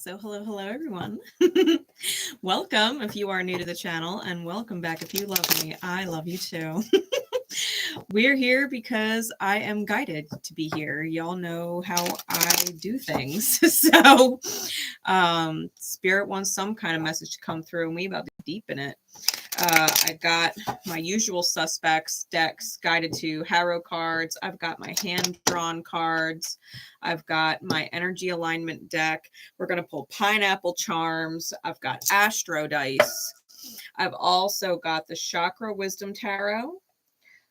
So hello everyone. Welcome if you are new to the channel, and welcome back if you love me. I love you too. We're here because I am guided to be here. Y'all know how I do things. So Spirit wants some kind of message to come through, and we about to deepen it. I got my usual suspects decks guided to Harrow cards. I've got my hand-drawn cards. I've got my energy alignment deck. We're going to pull pineapple charms. I've got AstroDice. I've also got the Chakra Wisdom Tarot,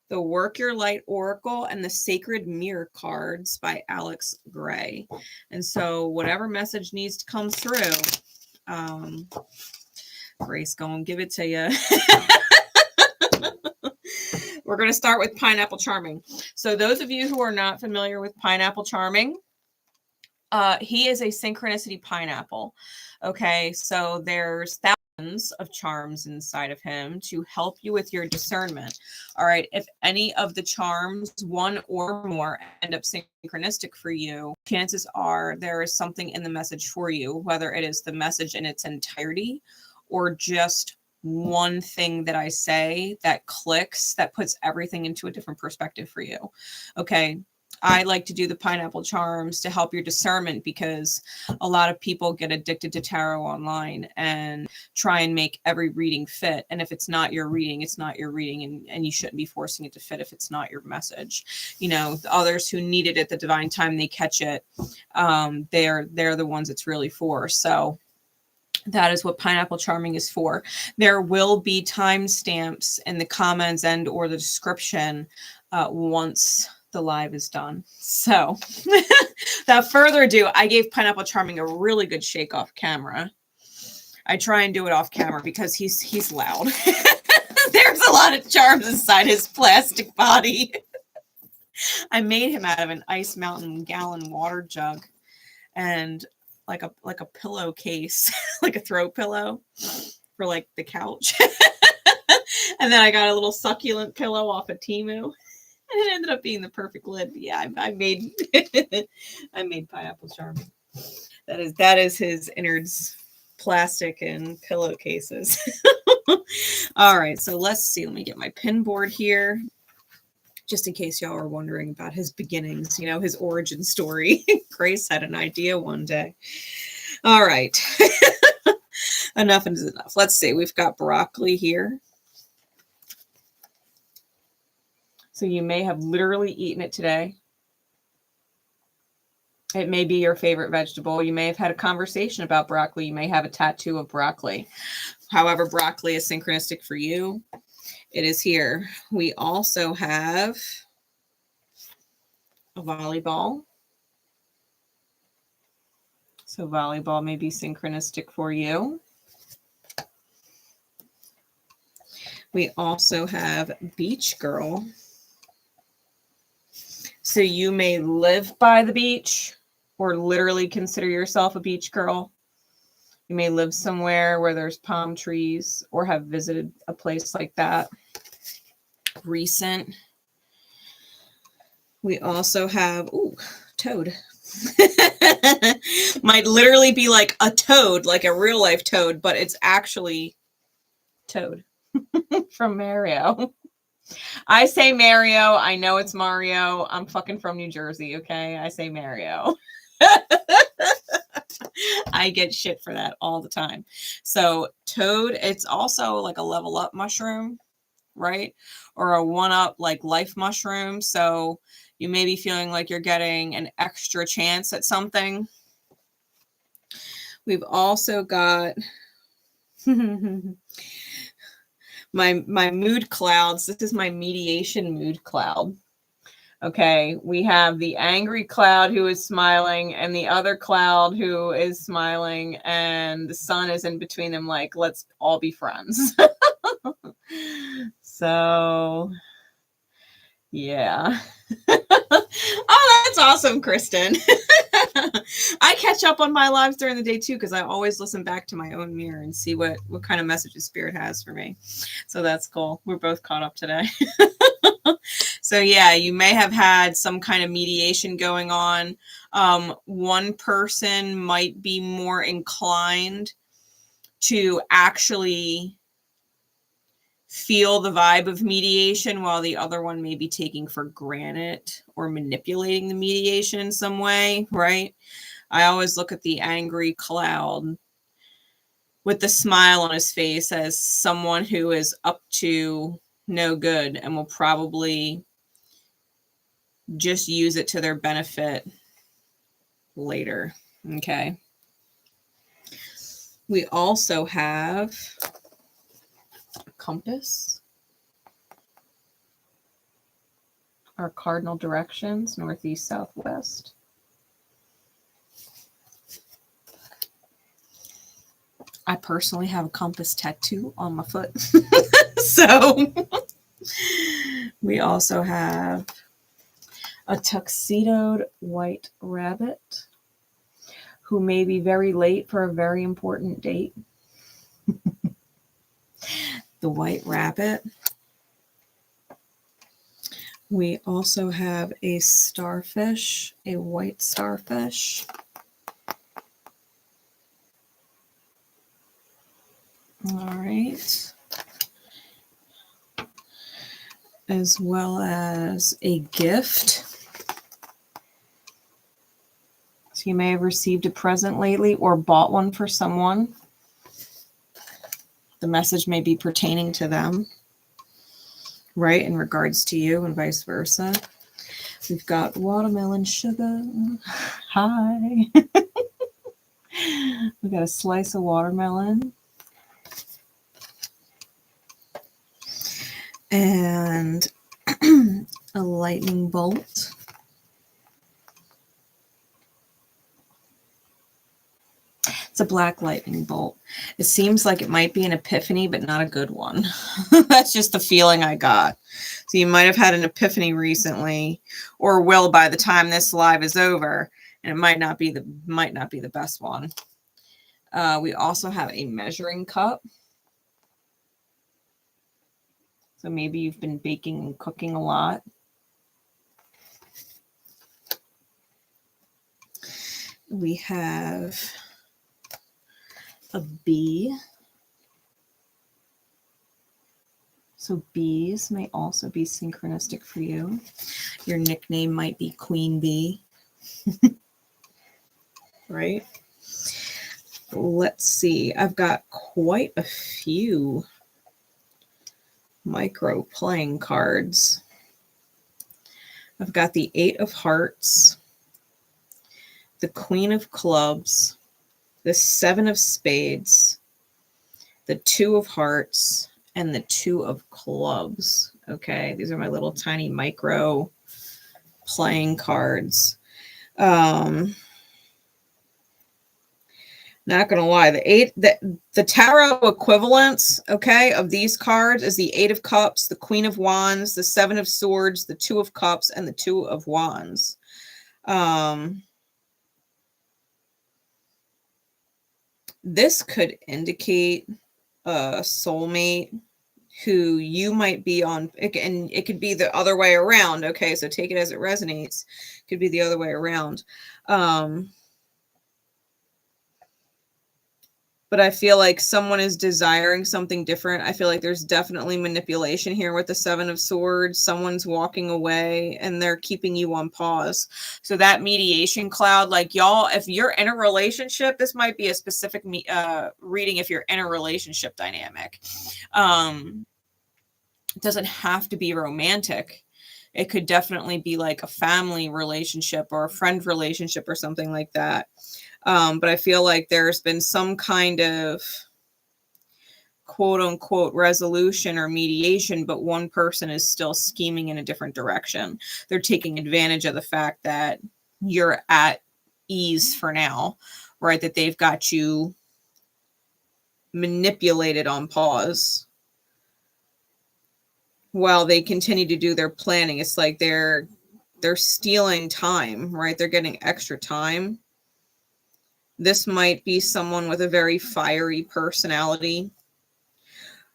the Work Your Light Oracle, and the Sacred Mirror cards by Alex Gray. And so whatever message needs to come through, Grace, go and give it to you. We're going to start with Pineapple Charming. So those of you who are not familiar with Pineapple Charming, he is a synchronicity pineapple. Okay, so there's thousands of charms inside of him to help you with your discernment. All right, if any of the charms, one or more, end up synchronistic for you, chances are there is something in the message for you, whether it is the message in its entirety or just one thing that I say that clicks, that puts everything into a different perspective for you. Okay. I like to do the pineapple charms to help your discernment, because a lot of people get addicted to tarot online and try and make every reading fit. And if it's not your reading, it's not your reading, and you shouldn't be forcing it to fit if it's not your message. You know, the others who need it at the divine time they catch it, they're the ones it's really for. So that is what Pineapple Charming is for. There will be timestamps in the comments and or the description once the live is done. So without further ado, I gave Pineapple Charming a really good shake off camera. I try and do it off camera because he's loud. There's a lot of charms inside his plastic body. I made him out of an Ice Mountain gallon water jug and like a pillowcase, like a throw pillow for like the couch. And then I got a little succulent pillow off of Temu, and it ended up being the perfect lid. But yeah, I made I made Pineapple Charming. That is his innards, plastic and pillowcases. All right, so let's see. Let me get my pin board here, just in case y'all are wondering about his beginnings, you know, his origin story. Grace had an idea one day. All right. Enough is enough. Let's see. We've got broccoli here. So you may have literally eaten it today. It may be your favorite vegetable. You may have had a conversation about broccoli. You may have a tattoo of broccoli. However, broccoli is synchronistic for you. It is here. We also have a volleyball. So volleyball may be synchronistic for you. We also have beach girl. So you may live by the beach or literally consider yourself a beach girl. You may live somewhere where there's palm trees or have visited a place like that. Recent. We also have, ooh, toad. Might literally be like a toad, like a real life toad, but it's actually Toad from Mario. I say Mario. I know it's Mario. I'm fucking from New Jersey, okay? I say Mario. I get shit for that all the time. So Toad, it's also like a level up mushroom, right? Or a one-up like life mushroom. So you may be feeling like you're getting an extra chance at something. We've also got my mood clouds. This is my mediation mood cloud. Okay, we have the angry cloud who is smiling and the other cloud who is smiling, and the sun is in between them like, let's all be friends. So, yeah. Oh, that's awesome, Kristen. I catch up on my lives during the day too, because I always listen back to my own mirror and see what kind of messages Spirit has for me. So that's cool. We're both caught up today. So yeah, you may have had some kind of mediation going on. One person might be more inclined to actually feel the vibe of mediation, while the other one may be taking for granted or manipulating the mediation in some way, right? I always look at the angry cloud with the smile on his face as someone who is up to no good and will probably just use it to their benefit later. Okay. We also have a compass. Our cardinal directions, northeast, southwest. I personally have a compass tattoo on my foot. So we also have a tuxedoed white rabbit who may be very late for a very important date. The white rabbit. We also have a starfish, a white starfish. All right. As well as a gift. So you may have received a present lately or bought one for someone. The message may be pertaining to them, right, in regards to you, and vice versa. We've got watermelon sugar. Hi. We got a slice of watermelon. And a lightning bolt. It's a black lightning bolt. It seems like it might be an epiphany, but not a good one. That's just the feeling I got. So you might have had an epiphany recently, or will by the time this live is over, and it might not be the best one. We also have a measuring cup. So maybe you've been baking and cooking a lot. We have a bee. So bees may also be synchronistic for you. Your nickname might be Queen Bee. Right? Let's see. I've got quite a few micro playing cards. I've got the 8 of Hearts, the Queen of Clubs, the 7 of Spades, the 2 of Hearts, and the 2 of Clubs. Okay, these are my little tiny micro playing cards. Not gonna lie, the tarot equivalents, okay, of these cards is the 8 of Cups, the Queen of Wands, the 7 of Swords, the 2 of Cups, and the 2 of Wands. This could indicate a soulmate who you might be on, and it could be the other way around. Okay, so take it as it resonates. It could be the other way around. But I feel like someone is desiring something different. I feel like there's definitely manipulation here with the 7 of Swords. Someone's walking away and they're keeping you on pause. So that mediation cloud, like y'all, if you're in a relationship, this might be a specific reading if you're in a relationship dynamic. It doesn't have to be romantic. It could definitely be like a family relationship or a friend relationship or something like that. But I feel like there's been some kind of quote unquote resolution or mediation, but one person is still scheming in a different direction. They're taking advantage of the fact that you're at ease for now, right? That they've got you manipulated on pause while they continue to do their planning. It's like they're stealing time, right? They're getting extra time. This might be someone with a very fiery personality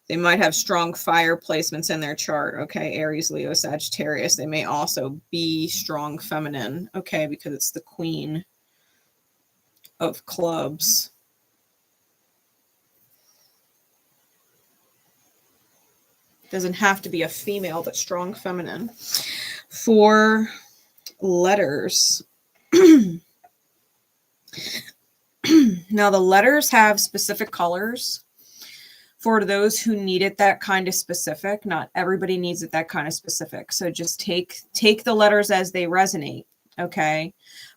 They might have strong fire placements in their chart. Okay, Aries, Leo, Sagittarius. They may also be strong feminine. Okay, because it's the Queen of Clubs. Doesn't have to be a female, but strong feminine. 4 letters. Now, the letters have specific colors for those who need it that kind of specific. Not everybody needs it that kind of specific. So just take the letters as they resonate, okay,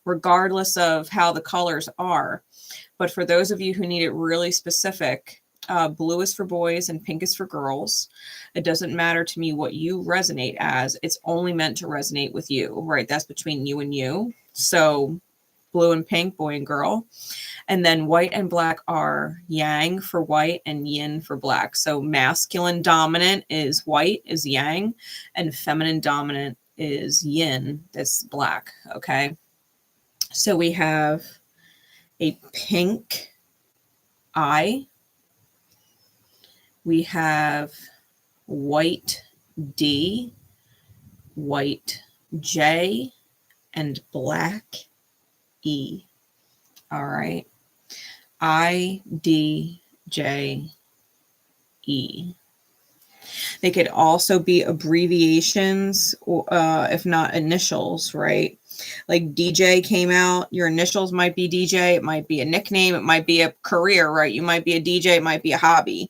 regardless of how the colors are. But for those of you who need it really specific, blue is for boys and pink is for girls. It doesn't matter to me what you resonate as. It's only meant to resonate with you, right? That's between you and you. So blue and pink, boy and girl. And then white and black are yang for white and yin for black. So masculine dominant is white, is yang, and feminine dominant is yin, that's black, okay? So we have a pink I. We have white D, white J, and black E. All right. I, D, J, E. They could also be abbreviations, if not initials, right? Like DJ came out, your initials might be DJ, it might be a nickname, it might be a career, right? You might be a DJ, it might be a hobby.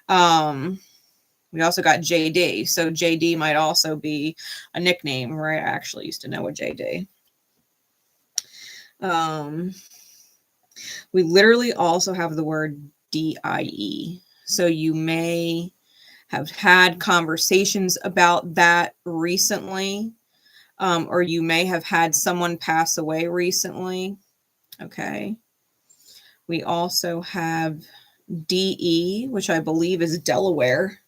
We also got JD, so JD might also be a nickname, right? I actually used to know a JD. We literally also have the word DIE. So you may have had conversations about that recently, or you may have had someone pass away recently. Okay. We also have DE, which I believe is Delaware.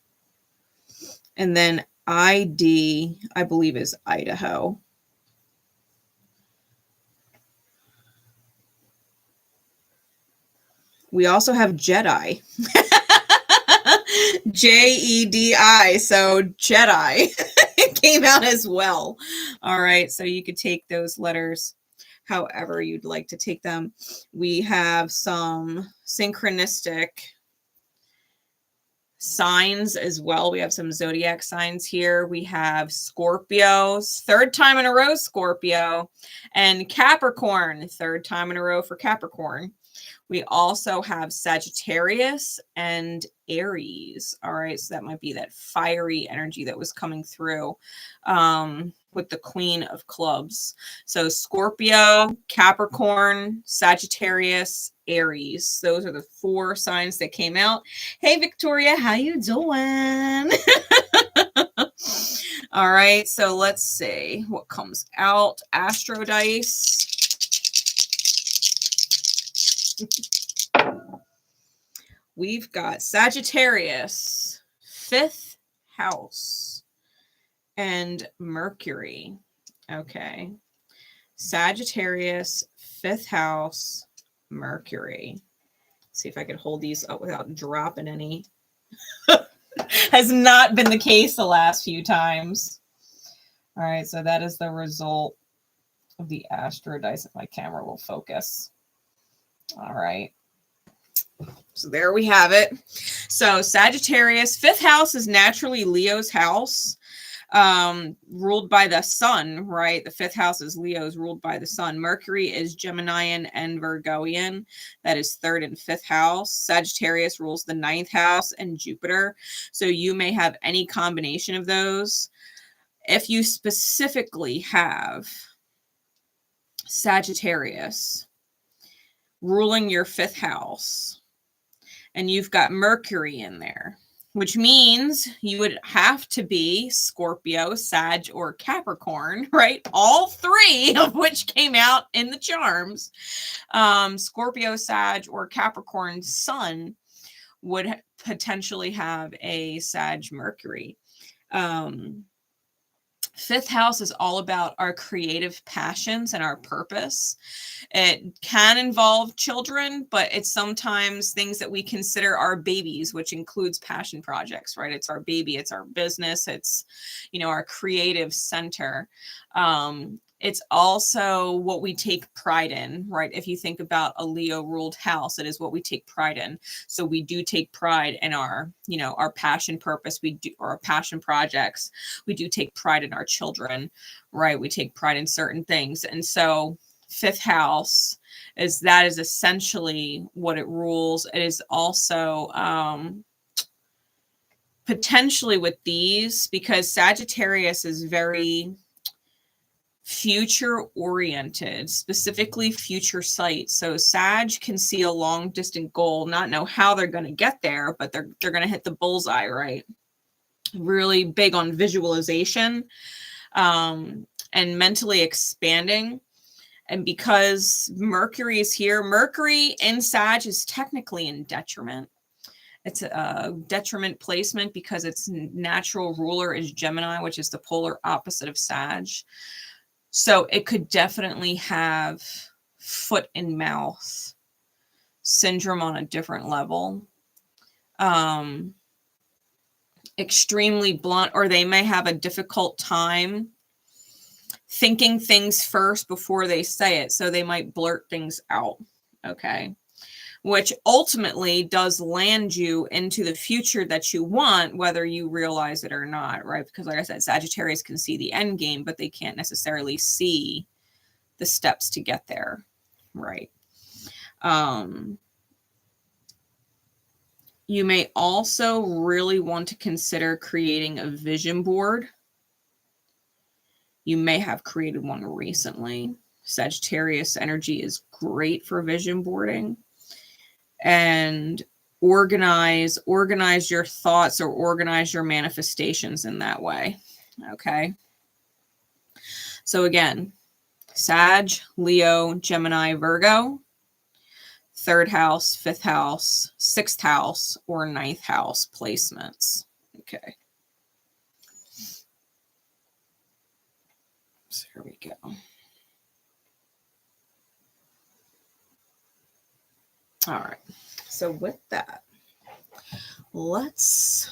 And then ID, I believe, is Idaho. We also have Jedi. Jedi. So Jedi came out as well. All right. So you could take those letters however you'd like to take them. We have some synchronistic signs as well. We have some zodiac signs here. We have Scorpios, 3rd time in a row, Scorpio, and Capricorn, 3rd time in a row for Capricorn. We also have Sagittarius and Aries. All right, so that might be that fiery energy that was coming through with the Queen of Clubs. So Scorpio, Capricorn, Sagittarius, Aries. Those are the 4 signs that came out. Hey, Victoria, how you doing? All right, so let's see what comes out. AstroDice. We've got Sagittarius, 5th house, and Mercury. Okay. Sagittarius, 5th house, Mercury. Let's see if I could hold these up without dropping any. Has not been the case the last few times. All right, so that is the result of the AstroDice. If my camera will focus. All right. So there we have it. So Sagittarius, 5th house is naturally Leo's house, ruled by the sun, right? The 5th house is Leo's, ruled by the sun. Mercury is Geminian and Virgoian. That is 3rd and 5th house. Sagittarius rules the 9th house and Jupiter. So you may have any combination of those. If you specifically have Sagittarius ruling your 5th house, and you've got Mercury in there, which means you would have to be Scorpio, Sag, or Capricorn, right? All 3 of which came out in the charms. Scorpio, Sag, or Capricorn sun would potentially have a Sag Mercury. Fifth house is all about our creative passions and our purpose. It can involve children, but it's sometimes things that we consider our babies, which includes passion projects, right? It's our baby, it's our business, it's, you know, our creative center. It's also what we take pride in, right? If you think about a Leo ruled house, it is what we take pride in. So we do take pride in our, you know, our passion purpose, we do, or our passion projects. We do take pride in our children, right? We take pride in certain things. And so fifth house is essentially what it rules. It is also potentially with these, because Sagittarius is very future oriented, specifically future sight. So Sag can see a long distant goal, not know how they're going to get there, but they're going to hit the bullseye, right? Really big on visualization and mentally expanding. And because Mercury is here, Mercury in Sag is technically in detriment. It's a detriment placement because its natural ruler is Gemini, which is the polar opposite of Sag. So it could definitely have foot and mouth syndrome on a different level. Extremely blunt, or they may have a difficult time thinking things first before they say it. So they might blurt things out. Okay. Which ultimately does land you into the future that you want, whether you realize it or not, right? Because like I said, Sagittarius can see the end game, but they can't necessarily see the steps to get there, right? You may also really want to consider creating a vision board. You may have created one recently. Sagittarius energy is great for vision boarding. And organize your thoughts or organize your manifestations in that way. Okay. So again, Sag, Leo, Gemini, Virgo, third house, fifth house, sixth house, or ninth house placements. Okay. So here we go. All right. So with that, let's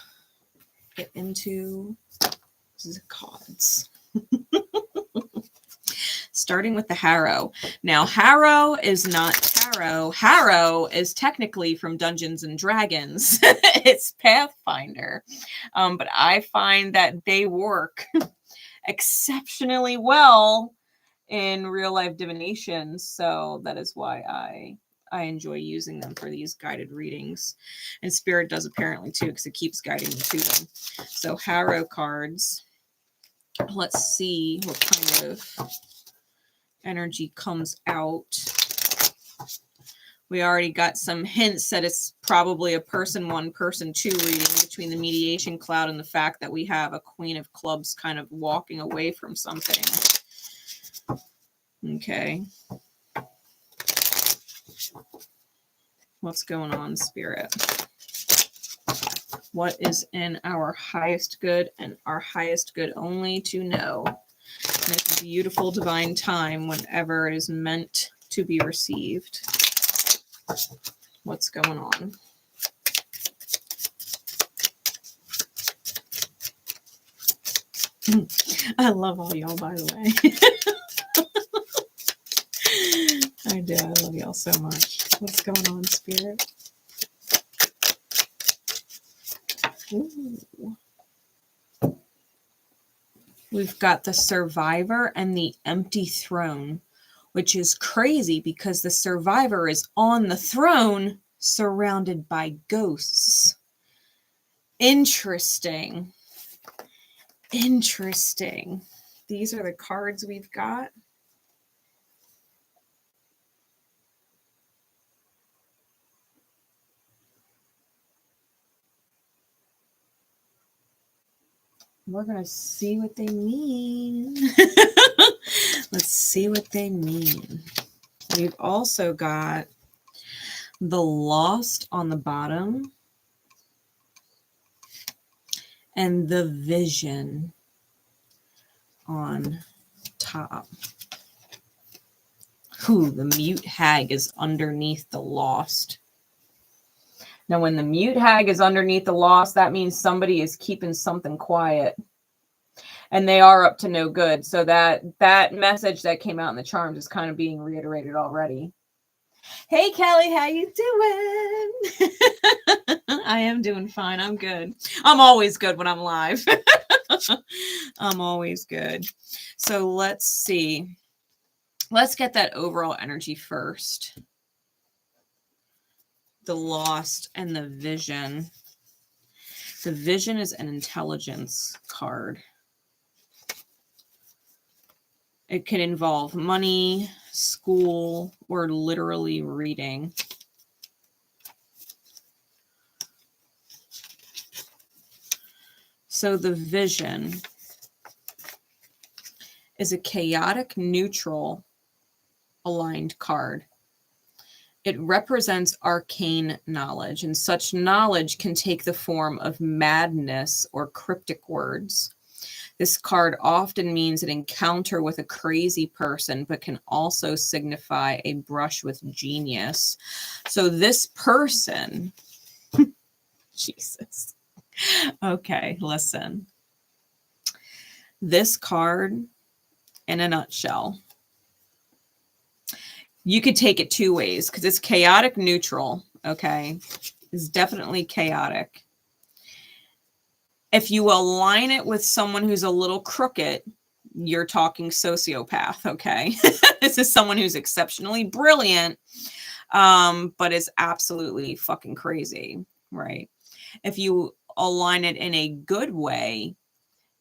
get into the cards. Starting with the Harrow. Now, Harrow is not tarot. Harrow is technically from Dungeons and Dragons. It's Pathfinder. But I find that they work exceptionally well in real life divination. So that is why I enjoy using them for these guided readings. And Spirit does apparently too, because it keeps guiding me to them. So Harrow cards. Let's see what kind of energy comes out. We already got some hints that it's probably a person one, person two reading between the mediation cloud and the fact that we have a Queen of Clubs kind of walking away from something. Okay. What's going on, Spirit? What is in our highest good and our highest good only to know? In this beautiful divine time whenever it is meant to be received. What's going on? I love all y'all, by the way. I do. I love y'all so much. What's going on, Spirit? Ooh. We've got the Survivor and the Empty Throne, which is crazy because the Survivor is on the throne surrounded by ghosts. Interesting. Interesting. These are the cards we've got. We're going to see what they mean. Let's see what they mean. We've also got the Lost on the bottom and the Vision on top. Ooh, the mute hag is underneath the lost. Now, when the mute hag is underneath the lost, that means somebody is keeping something quiet. And they are up to no good. So that message that came out in the charms is kind of being reiterated already. Hey, Kelly, how you doing? I am doing fine. I'm good. I'm always good when I'm live. I'm always good. So let's see. Let's get that overall energy first. The lost and the vision. The vision is an intelligence card. It can involve money, school, or literally reading. So the vision is a chaotic, neutral, aligned card. It represents arcane knowledge, and such knowledge can take the form of madness or cryptic words. This card often means an encounter with a crazy person, but can also signify a brush with genius. So this person, Jesus. Okay, listen. This card, in a nutshell, you could take it two ways because it's chaotic neutral, okay? It's definitely chaotic. If you align it with someone who's a little crooked, you're talking sociopath, okay? This is someone who's exceptionally brilliant, but is absolutely fucking crazy, right? If you align it in a good way,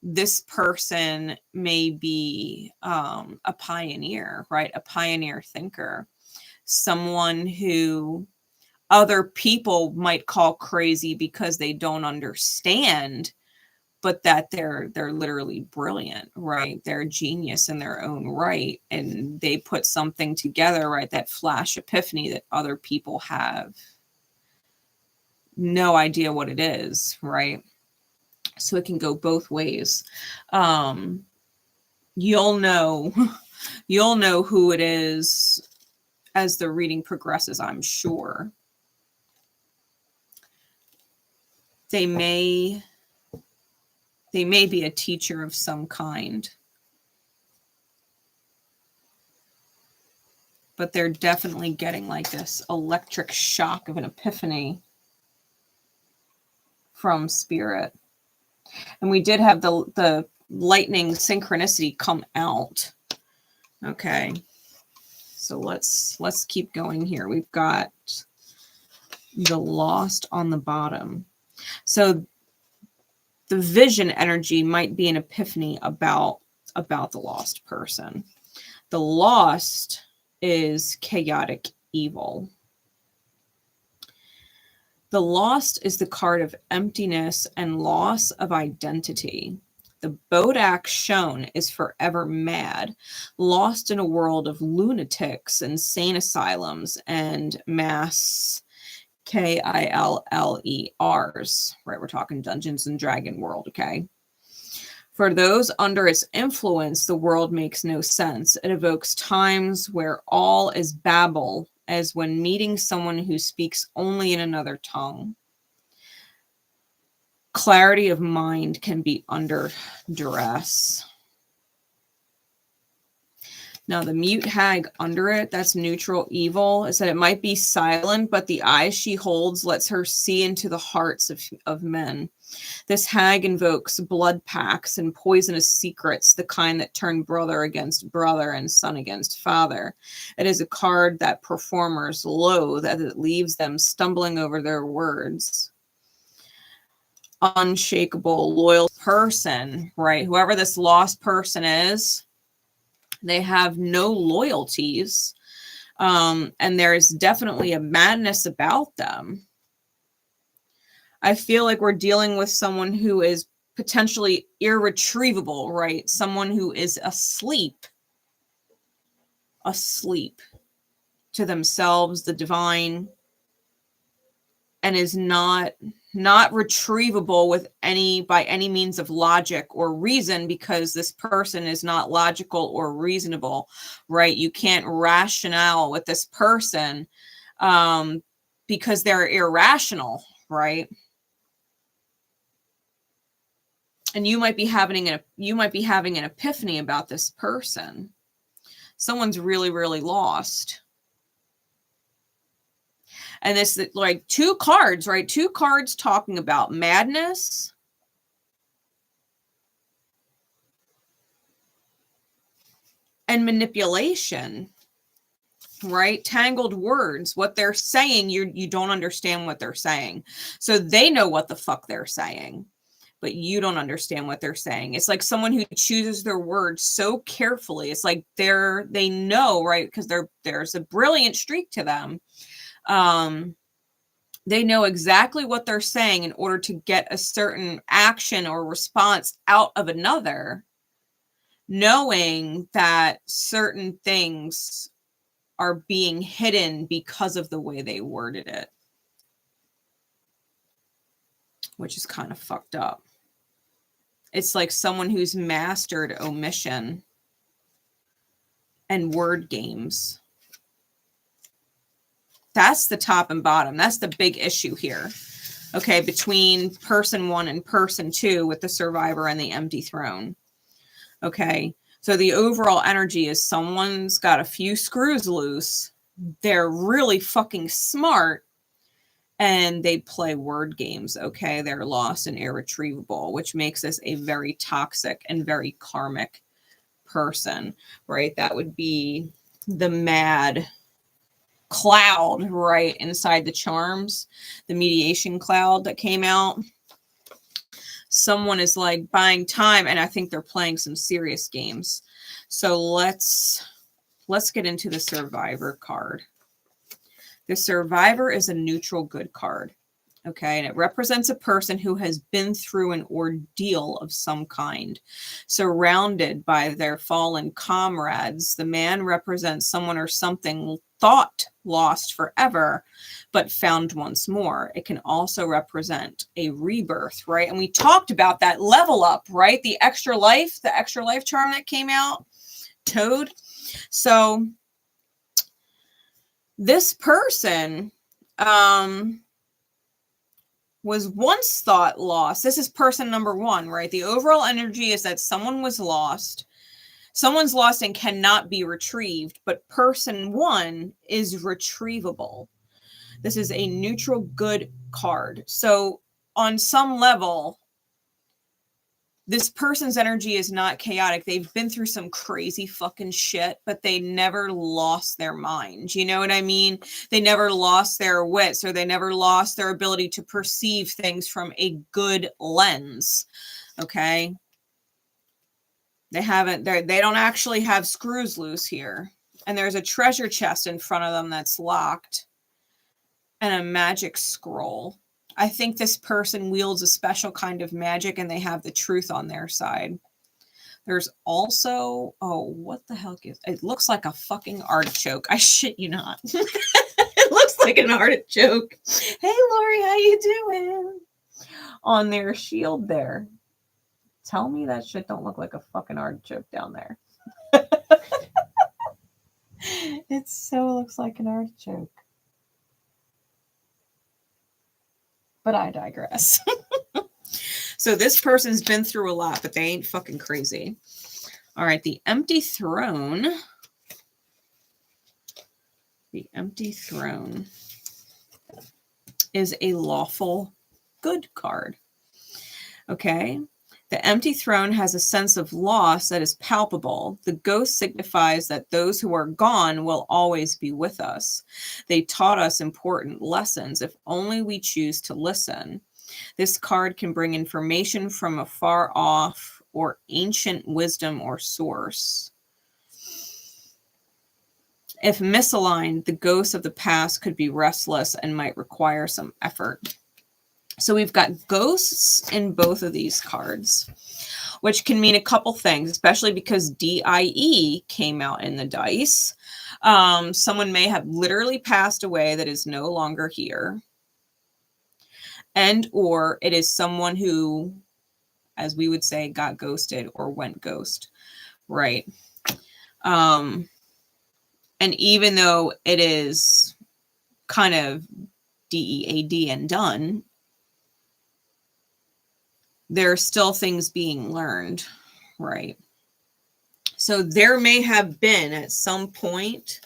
this person may be a pioneer, right? A pioneer thinker, someone who other people might call crazy because they don't understand, but that they're literally brilliant, right? They're a genius in their own right. And they put something together, right? That flash epiphany that other people have no idea what it is, right? So it can go both ways. You'll know who it is as the reading progresses, I'm sure. They may be a teacher of some kind, but they're definitely getting like this electric shock of an epiphany from spirit. And we did have the lightning synchronicity come out. Okay. So let's keep going here. We've got the lost on the bottom. So the vision energy might be an epiphany about the lost person. The lost is chaotic evil. The lost is the card of emptiness and loss of identity. The 𝗍𝗘𝗥𝗦𝗗𝗗 shown is forever mad, lost in a world of lunatics, insane asylums, and mass KILLERs, right? We're talking Dungeons and Dragon world, okay? For those under its influence, the world makes no sense. It evokes times where all is babble, as when meeting someone who speaks only in another tongue. Clarity of mind can be under duress. Now, the mute hag under it, that's neutral evil, is that it might be silent, but the eyes she holds lets her see into the hearts of men. This hag invokes blood pacts and poisonous secrets, the kind that turn brother against brother and son against father. It is a card that performers loathe, as it leaves them stumbling over their words. Unshakable, loyal person, right? Whoever this lost person is, they have no loyalties, and there's definitely a madness about them. I feel like we're dealing with someone who is potentially irretrievable, right? Someone who is asleep to themselves, the divine, and is not not retrievable with by any means of logic or reason, because this person is not logical or reasonable, right? You can't rationale with this person because they're irrational, right? And you might be having an epiphany about this person. Someone's really, really lost. And this, like, two cards, right? Two cards talking about madness and manipulation, right? Tangled words. What they're saying, you don't understand what they're saying. So they know what the fuck they're saying, but you don't understand what they're saying. It's like someone who chooses their words so carefully. It's like they know, right? Because there's a brilliant streak to them. They know exactly what they're saying in order to get a certain action or response out of another, knowing that certain things are being hidden because of the way they worded it, which is kind of fucked up. It's like someone who's mastered omission and word games. That's the top and bottom. That's the big issue here. Okay, between person one and person two with the survivor and the empty throne. Okay, so the overall energy is someone's got a few screws loose. They're really fucking smart and they play word games. Okay, they're lost and irretrievable, which makes this a very toxic and very karmic person, right? That would be the mad cloud right inside the charms, the mediation cloud that came out. Someone is like buying time, and I think they're playing some serious games. So let's get into the survivor card. The survivor is a neutral good card. Okay, and it represents a person who has been through an ordeal of some kind, surrounded by their fallen comrades. The man represents someone or something thought lost forever, but found once more. It can also represent a rebirth, right? And we talked about that level up, right? The extra life charm that came out, Toad. So this person, was once thought lost. This is person number one, right? The overall energy is that someone was lost. Someone's lost and cannot be retrieved, but person one is retrievable. This is a neutral good card. So on some level, this person's energy is not chaotic. They've been through some crazy fucking shit, but they never lost their mind. You know what I mean? They never lost their wits, or they never lost their ability to perceive things from a good lens. Okay? They don't actually have screws loose here. And there's a treasure chest in front of them that's locked. And a magic scroll. I think this person wields a special kind of magic and they have the truth on their side. There's also, oh, what the hell is it? Looks like a fucking artichoke. I shit you not. It looks like an artichoke. Hey, Lori, how you doing? On their shield there. Tell me that shit don't look like a fucking artichoke down there. It so looks like an artichoke. But I digress. So this person's been through a lot, but they ain't fucking crazy. All right, the empty throne. The empty throne is a lawful good card. Okay. The empty throne has a sense of loss that is palpable. The ghost signifies that those who are gone will always be with us. They taught us important lessons if only we choose to listen. This card can bring information from afar off or ancient wisdom or source. If misaligned, the ghosts of the past could be restless and might require some effort. So we've got ghosts in both of these cards, which can mean a couple things, especially because DIE came out in the dice. Someone may have literally passed away that is no longer here. and or it is someone who, as we would say, got ghosted or went ghost, right? And even though it is kind of DEAD and done, there are still things being learned, right? So there may have been at some point,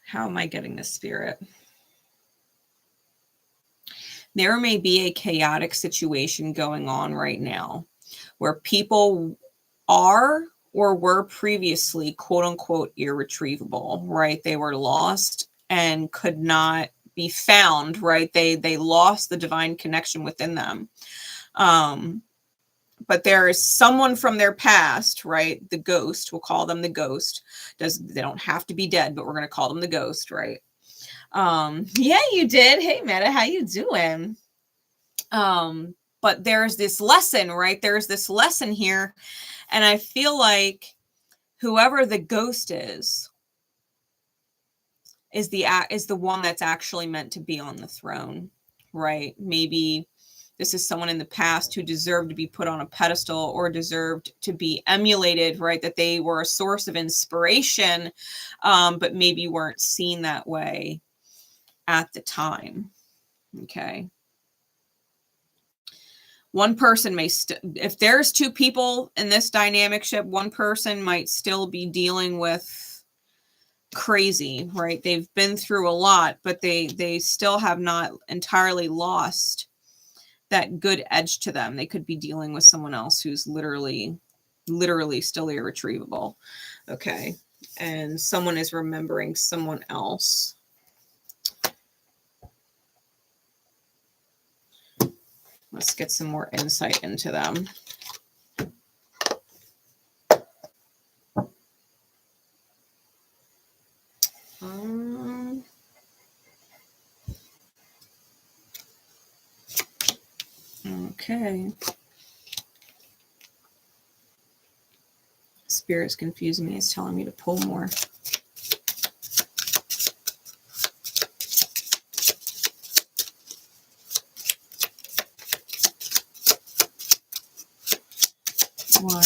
how am I getting this, Spirit? There may be a chaotic situation going on right now where people are or were previously quote unquote irretrievable, right? They were lost and could not be found, right? They lost the divine connection within them. But there is someone from their past, right? The ghost, we'll call them the ghost. They don't have to be dead, but we're going to call them the ghost, right? Yeah, you did. Hey, Meta, how you doing? But there's this lesson, right? There's this lesson here. And I feel like whoever the ghost is the one that's actually meant to be on the throne, right? Maybe this is someone in the past who deserved to be put on a pedestal or deserved to be emulated, right? That they were a source of inspiration, but maybe weren't seen that way at the time. Okay. One person may, if there's two people in this dynamic ship, one person might still be dealing with crazy, right? They've been through a lot, but they still have not entirely lost that good edge to them. They could be dealing with someone else who's literally still irretrievable. Okay. And someone is remembering someone else. Let's get some more insight into them. Okay. Spirit's confusing me. It's telling me to pull more. Why?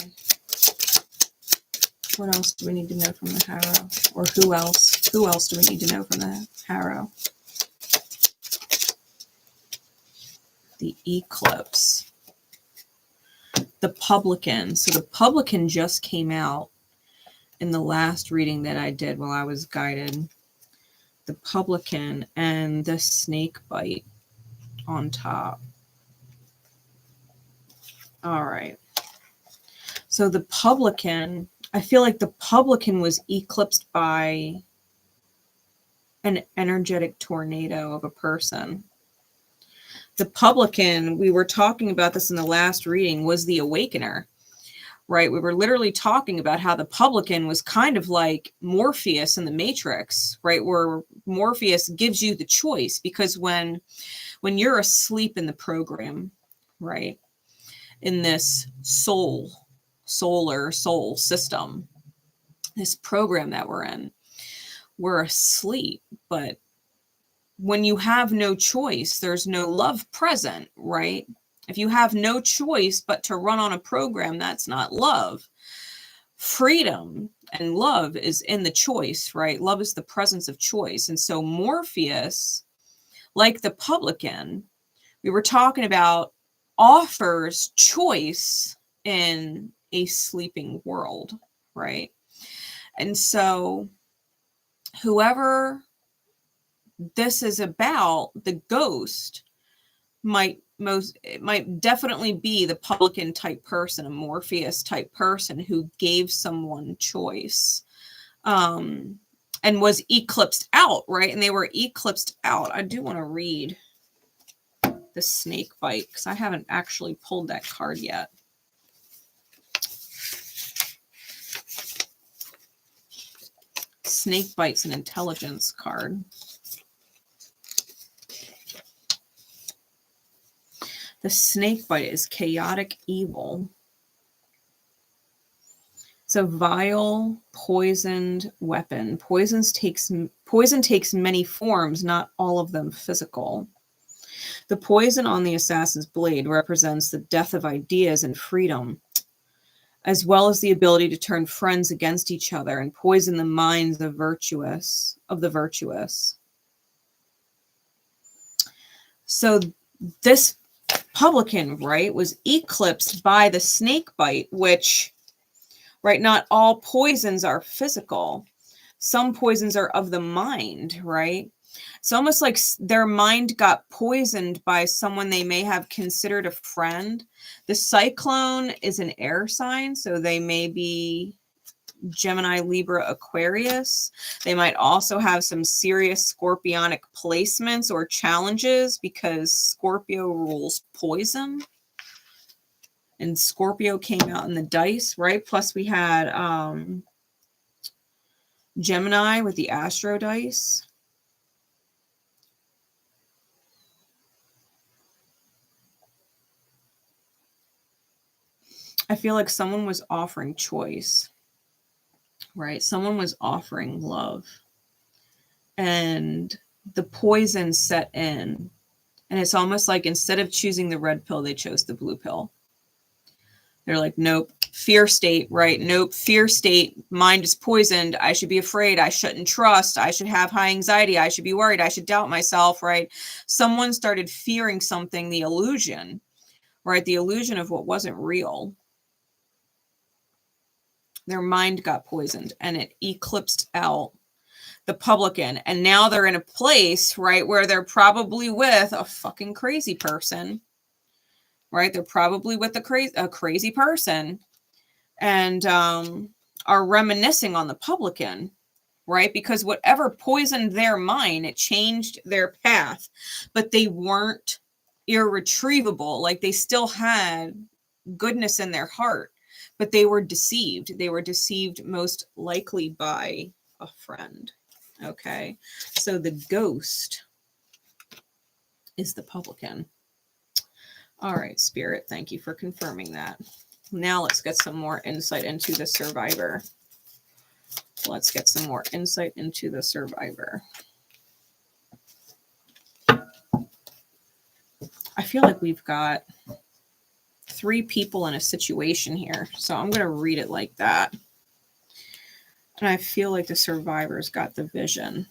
What else do we need to know from the Harrow? Or who else? Who else do we need to know from the Harrow? The eclipse. The publican. So the publican just came out in the last reading that I did while I was guided. The publican and the snake bite on top. All right. So the publican, I feel like the publican was eclipsed by an energetic tornado of a person. The publican, we were talking about this in the last reading, was the awakener, right? We were literally talking about how the publican was kind of like Morpheus in the Matrix, right? Where Morpheus gives you the choice, because when you're asleep in the program, right? In this solar soul system, this program that we're in, we're asleep. But when you have no choice, there's no love present, right? If you have no choice but to run on a program, that's not love. Freedom and love is in the choice, right? Love is the presence of choice. And so Morpheus, like the publican, we were talking about, offers choice in a sleeping world, right? And so whoever this is about, the ghost might definitely be the publican type person, a Morpheus type person who gave someone choice, and was eclipsed out, right? And they were eclipsed out. I do want to read the snake bite because I haven't actually pulled that card yet. Snake bite's an intelligence card. The snake bite is chaotic evil. It's a vile, poisoned weapon. Poison takes many forms, not all of them physical. The poison on the assassin's blade represents the death of ideas and freedom, as well as the ability to turn friends against each other and poison the minds of the virtuous. So this publican, right, was eclipsed by the snake bite, which, right, not all poisons are physical. Some poisons are of the mind, right? It's almost like their mind got poisoned by someone they may have considered a friend. The cyclone is an air sign, so they may be Gemini, Libra, Aquarius. They might also have some serious scorpionic placements or challenges because Scorpio rules poison. And Scorpio came out in the dice, right? Plus we had Gemini with the AstroDice. I feel like someone was offering choice, right? Someone was offering love. And the poison set in. And it's almost like instead of choosing the red pill, they chose the blue pill. They're like, nope, fear state, right? Nope, fear state, mind is poisoned. I should be afraid. I shouldn't trust. I should have high anxiety. I should be worried. I should doubt myself, right? Someone started fearing something, the illusion, right? The illusion of what wasn't real. Their mind got poisoned and it eclipsed out the publican. And now they're in a place, right, where they're probably with a fucking crazy person, right? They're probably with a crazy person and are reminiscing on the publican, right? Because whatever poisoned their mind, it changed their path, but they weren't irretrievable. Like they still had goodness in their heart, but they were deceived. They were deceived most likely by a friend. Okay, so the ghost is the publican. All right, Spirit, thank you for confirming that. Now let's get some more insight into the survivor. Let's get some more insight into the survivor. I feel like we've got 3 people in a situation here, so I'm going to read it like that. And I feel like the survivor's got the vision.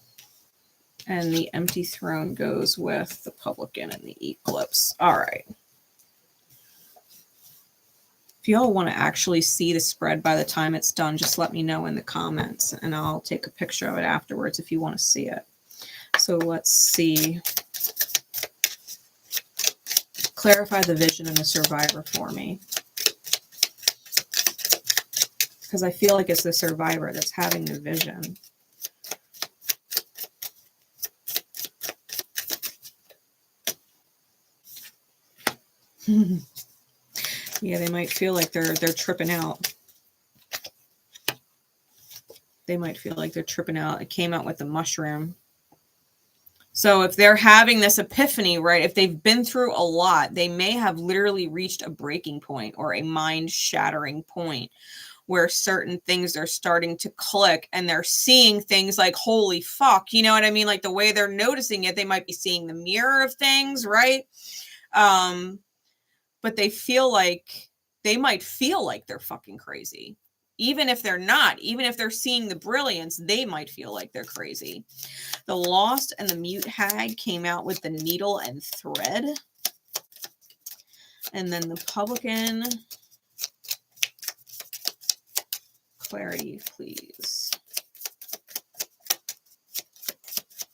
And the empty throne goes with the publican and the eclipse. All right. If y'all want to actually see the spread by the time it's done, just let me know in the comments and I'll take a picture of it afterwards if you want to see it. So let's see. Clarify the vision in the survivor for me. Because I feel like it's the survivor that's having the vision. Yeah, they might feel like they're tripping out. They might feel like they're tripping out. It came out with the mushroom. So if they're having this epiphany, right, if they've been through a lot, they may have literally reached a breaking point or a mind-shattering point where certain things are starting to click and they're seeing things like, holy fuck, you know what I mean? Like the way they're noticing it, they might be seeing the mirror of things, right? But they might feel like they're fucking crazy. Even if they're not, even if they're seeing the brilliance, they might feel like they're crazy. The Lost and the Mute Hag came out with the needle and thread. And then the publican. Clarity, please.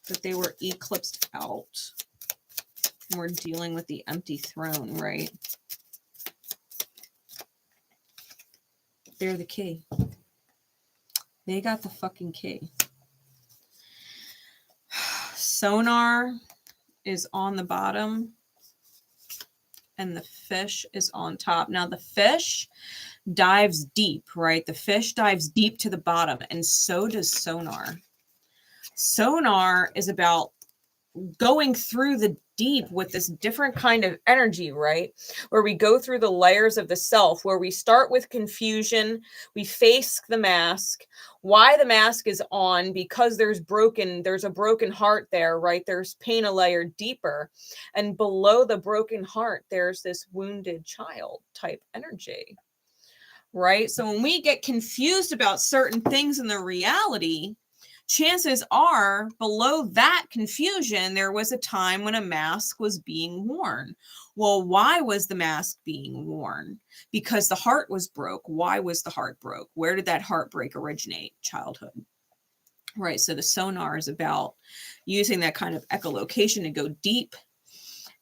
That they were eclipsed out. And we're dealing with the empty throne, right? They're the key. They got the fucking key. Sonar is on the bottom. And the fish is on top. Now the fish dives deep, right? The fish dives deep to the bottom, and so does sonar. Sonar is about going through the deep with this different kind of energy, right? Where we go through the layers of the self, where we start with confusion, we face the mask, why the mask is on, because there's a broken heart there, right? There's pain a layer deeper. And below the broken heart, there's this wounded child type energy, right? So when we get confused about certain things in the reality, chances are below that confusion, there was a time when a mask was being worn. Well, why was the mask being worn? Because the heart was broke. Why was the heart broke? Where did that heartbreak originate? Childhood. Right. So the sonar is about using that kind of echolocation to go deep.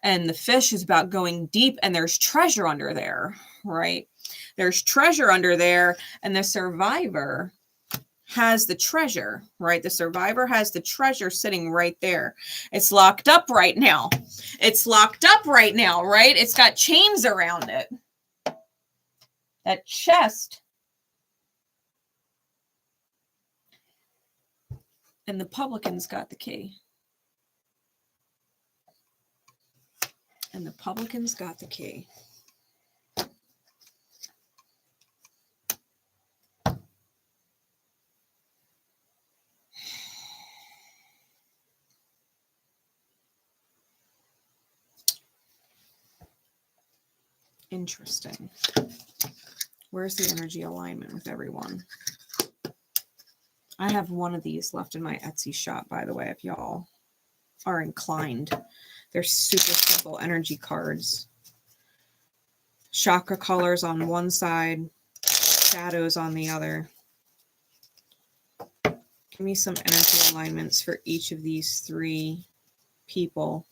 And the fish is about going deep, and there's treasure under there, right? There's treasure under there, and the survivor has the treasure, right? The survivor has the treasure sitting right there. It's locked up right now. It's locked up right now, right? It's got chains around it. That chest. And the publican's got the key. And the publican's got the key. Interesting. Where's the energy alignment with everyone? I have one of these left in my Etsy shop, by the way, if y'all are inclined. They're super simple energy cards. Chakra colors on one side, shadows on the other. Give me some energy alignments for each of these three people.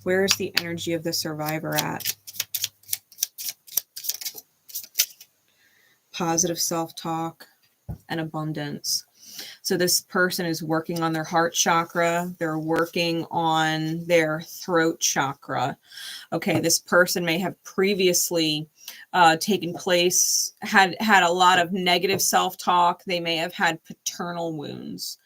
Where is the energy of the survivor at? Positive self-talk and abundance. So this person is working on their heart chakra. They're working on their throat chakra. Okay, this person may have previously taken place, had a lot of negative self-talk. They may have had paternal wounds.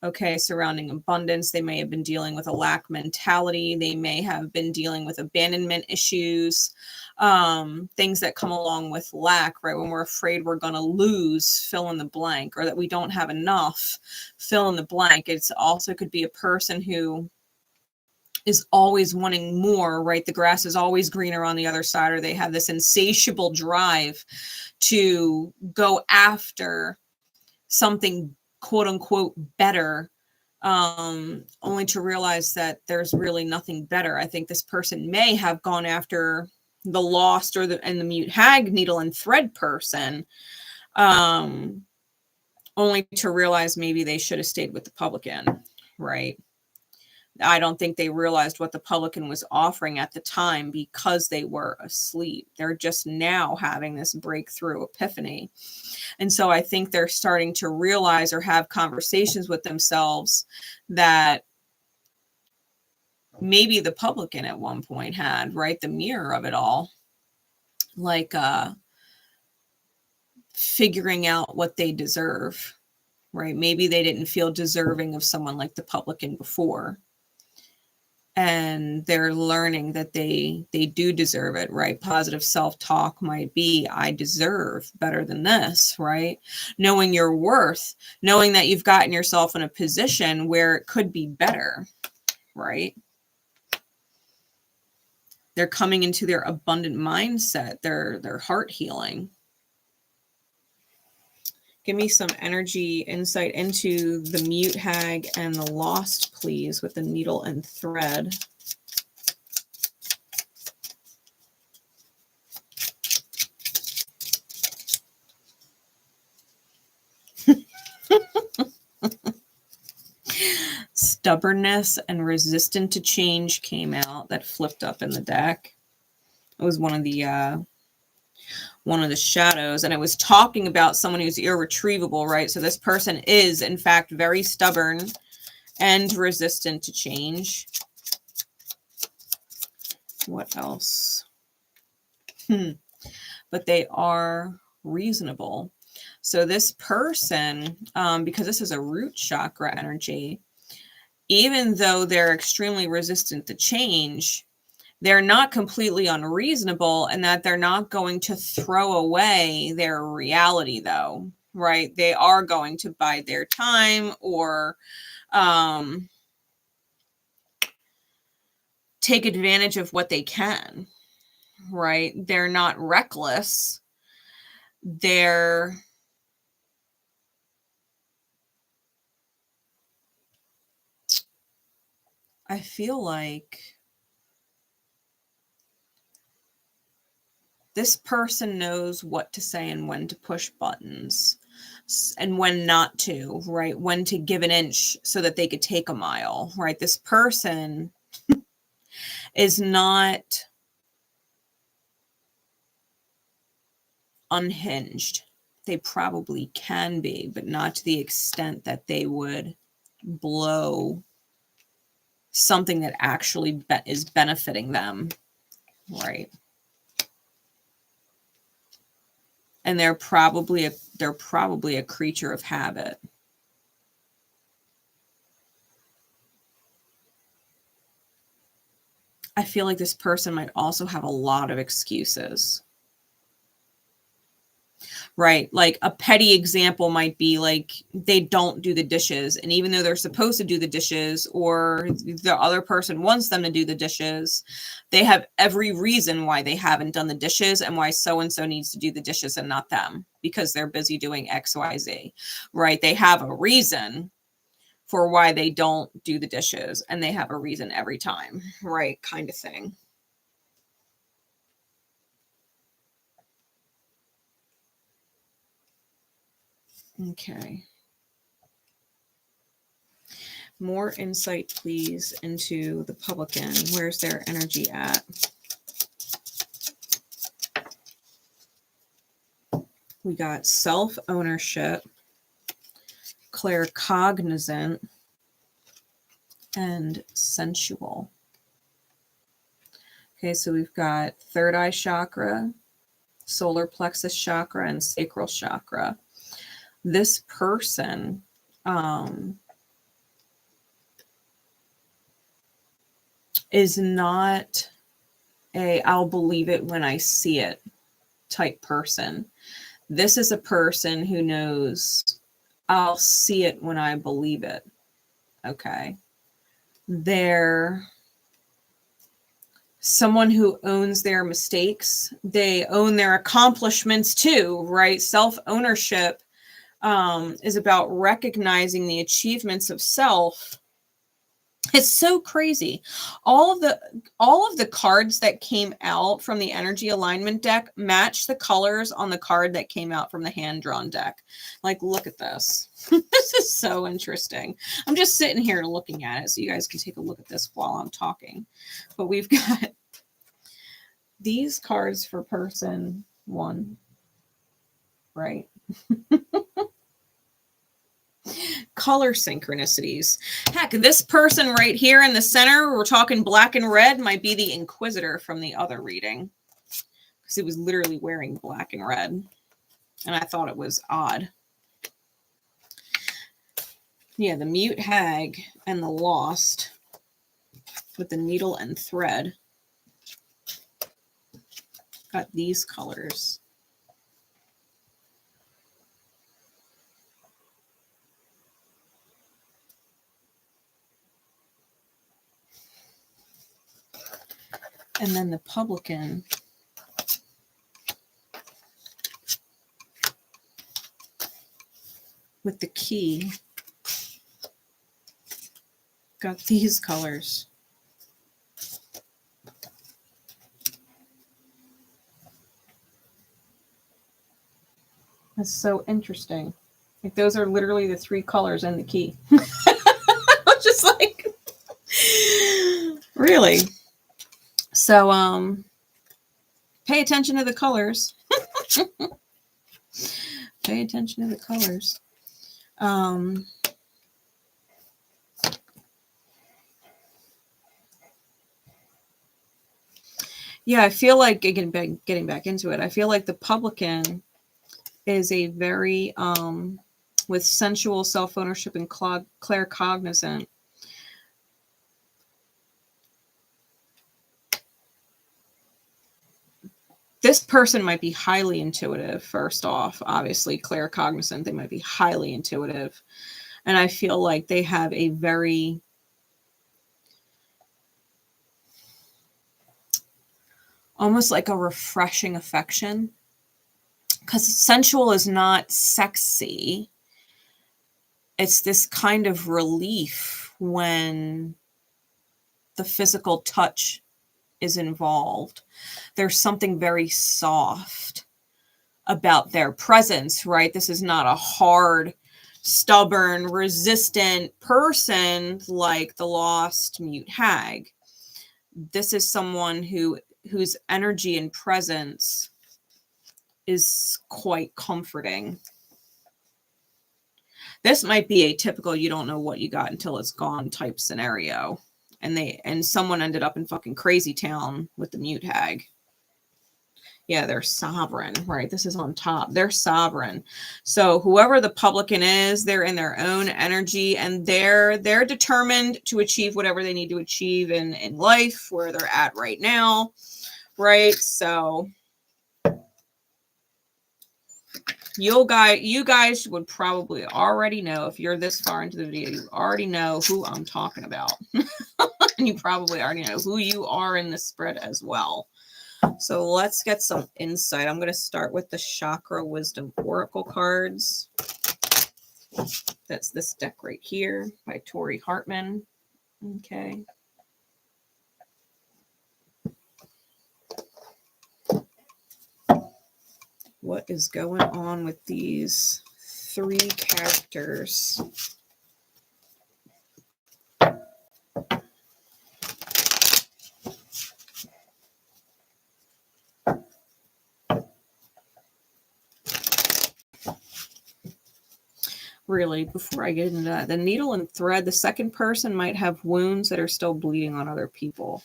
Okay, surrounding abundance. They may have been dealing with a lack mentality. They may have been dealing with abandonment issues, things that come along with lack, right? When we're afraid we're going to lose, fill in the blank, or that we don't have enough, fill in the blank. It's also could be a person who is always wanting more, right? The grass is always greener on the other side, or they have this insatiable drive to go after something quote unquote better, only to realize that there's really nothing better. I think this person may have gone after the lost or the mute hag needle and thread person, only to realize maybe they should have stayed with the publican, right? I don't think they realized what the publican was offering at the time because they were asleep. They're just now having this breakthrough epiphany. And so I think they're starting to realize or have conversations with themselves that maybe the publican at one point had, right? The mirror of it all, like figuring out what they deserve, right? Maybe they didn't feel deserving of someone like the publican before. And they're learning that they do deserve it, right? Positive self-talk might be, I deserve better than this, right? Knowing your worth, knowing that you've gotten yourself in a position where it could be better, right? They're coming into their abundant mindset, their heart healing. Give me some energy insight into the mute hag and the lost, please, with the needle and thread. Stubbornness and resistant to change came out. That flipped up in the deck. It was one of the shadows, and it was talking about someone who's irretrievable, right? So this person is in fact very stubborn and resistant to change. What else? But they are reasonable. So this person, because this is a root chakra energy, even though they're extremely resistant to change, they're not completely unreasonable, and that they're not going to throw away their reality, though, right? They are going to bide their time, or take advantage of what they can, right? They're not reckless. I feel like this person knows what to say and when to push buttons and when not to, right? When to give an inch so that they could take a mile, right? This person is not unhinged. They probably can be, but not to the extent that they would blow something that actually is benefiting them, right? And they're probably a creature of habit. I feel like this person might also have a lot of excuses. Right? Like a petty example might be like they don't do the dishes, and even though they're supposed to do the dishes, or the other person wants them to do the dishes, they have every reason why they haven't done the dishes and why so-and-so needs to do the dishes and not them, because they're busy doing XYZ, right? They have a reason for why they don't do the dishes, and they have a reason every time, right? Kind of thing. Okay. More insight, please, into the publican. Where's their energy at? We got self-ownership, claircognizant, and sensual. Okay, so we've got third eye chakra, solar plexus chakra, and sacral chakra. This person is not a I'll believe it when I see it type person. This is a person who knows I'll see it when I believe it. Okay. They're someone who owns their mistakes. They own their accomplishments too, right? Self-ownership is about recognizing the achievements of self. It's so crazy. All of the cards that came out from the energy alignment deck match the colors on the card that came out from the hand-drawn deck. Like, look at this. This is so interesting. I'm just sitting here looking at it so you guys can take a look at this while I'm talking. But we've got these cards for person one, right? Color synchronicities. Heck, this person right here in the center, we're talking black and red, might be the Inquisitor from the other reading, because he was literally wearing black and red, and I thought it was odd. Yeah, the Mute Hag and the Lost with the needle and thread. Got these colors. And then the publican with the key got these colors. That's so interesting. Like, those are literally the three colors in the key. I'm just like, really? So, pay attention to the colors. Pay attention to the colors. Yeah, I feel like, getting back into it, I feel like the publican is a very, with sensual self-ownership and claircognizant. This person might be highly intuitive, first off. Obviously, claircognizant, they might be highly intuitive. And I feel like they have a very almost like a refreshing affection. Because sensual is not sexy. It's this kind of relief when the physical touch is involved. There's something very soft about their presence, right? This is not a hard, stubborn, resistant person like the lost mute hag. This is someone whose energy and presence is quite comforting. This might be a typical you don't know what you got until it's gone type scenario. And someone ended up in fucking crazy town with the mute hag. Yeah, they're sovereign, right? This is on top. They're sovereign. So whoever the publican is, they're in their own energy, and they're determined to achieve whatever they need to achieve in life, where they're at right now, right? So you guys would probably already know, if you're this far into the video, you already know who I'm talking about. And you probably already know who you are in this spread as well. So let's get some insight. I'm going to start with the Chakra Wisdom Oracle cards. That's this deck right here by Tori Hartman. Okay. What is going on with these three characters? Really, before I get into that, the needle and thread, the second person might have wounds that are still bleeding on other people.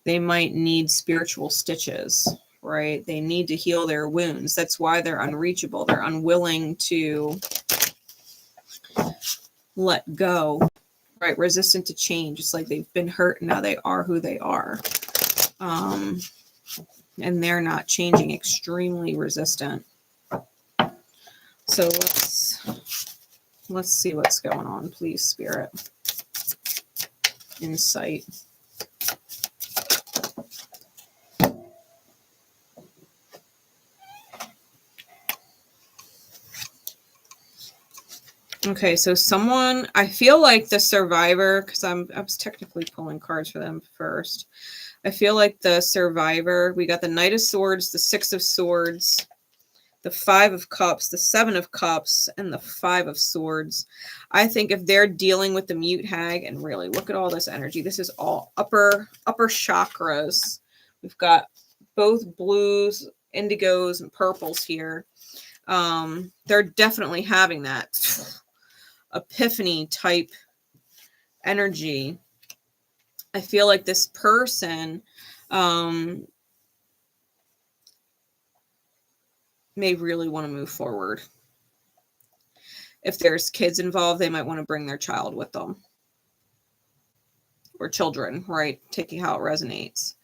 They might need spiritual stitches, right? They need to heal their wounds. That's why they're unreachable. They're unwilling to let go, right? Resistant to change. It's like they've been hurt and now they are who they are. And they're not changing, extremely resistant. So let's see what's going on, please, Spirit. Insight. Okay, so someone, I feel like the survivor, because I was technically pulling cards for them first. I feel like the survivor, we got the Knight of Swords, the Six of Swords, the Five of Cups, the Seven of Cups, and the Five of Swords. I think if they're dealing with the mute hag, and really look at all this energy, this is all upper chakras. We've got both blues, indigos, and purples here. They're definitely having that epiphany type energy. I feel like this person may really want to move forward. If there's kids involved, they might want to bring their child with them. Or children, right? Taking how it resonates.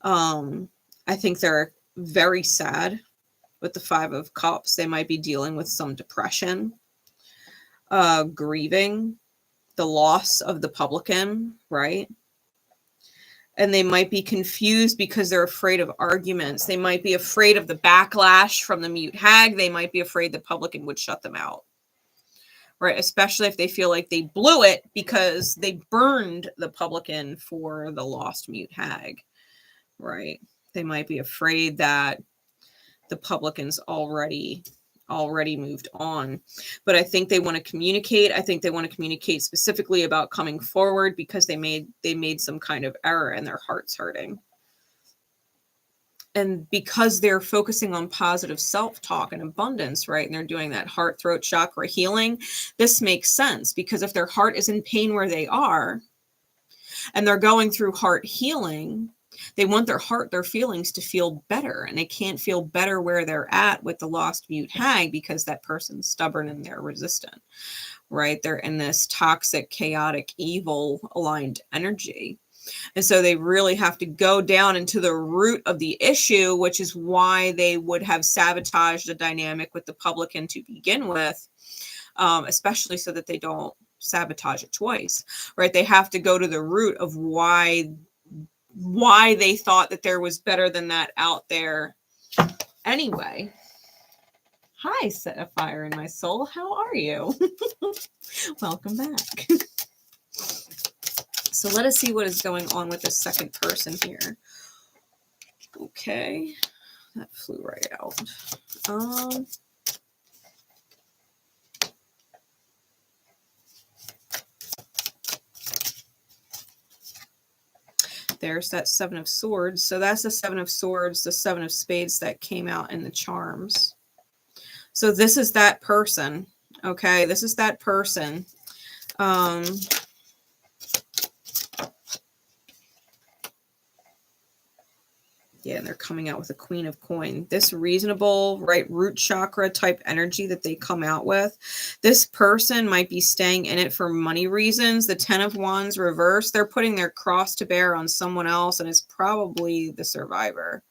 I think they're very sad with the Five of Cups. They might be dealing with some depression, grieving, the loss of the publican, right? And they might be confused because they're afraid of arguments. They might be afraid of the backlash from the mute hag. They might be afraid the publican would shut them out, right? Especially if they feel like they blew it because they burned the publican for the lost mute hag, right? They might be afraid that the publican's already moved on. But I think they want to communicate. I think they want to communicate specifically about coming forward because they made some kind of error and their heart's hurting. And because they're focusing on positive self-talk and abundance, right? And they're doing that heart, throat chakra healing. This makes sense because if their heart is in pain where they are and they're going through heart healing, They want their heart, their feelings to feel better, and they can't feel better where they're at with the lost mute hag because that person's stubborn and they're resistant, right? They're in this toxic, chaotic, evil aligned energy. And so they really have to go down into the root of the issue, which is why they would have sabotaged the dynamic with the publican to begin with, especially so that they don't sabotage it twice, right? They have to go to the root of why they thought that there was better than that out there anyway. Hi, set a fire in my soul. How are you? Welcome back. So let us see what is going on with the second person here. Okay, that flew right out. There's that Seven of Swords. So that's the Seven of Swords, the Seven of Spades that came out in the charms. So this is that person. Okay, this is that person. Yeah, and they're coming out with a Queen of Coin. This reasonable, right, root chakra type energy that they come out with. This person might be staying in it for money reasons. The Ten of Wands reversed. They're putting their cross to bear on someone else, and it's probably the survivor.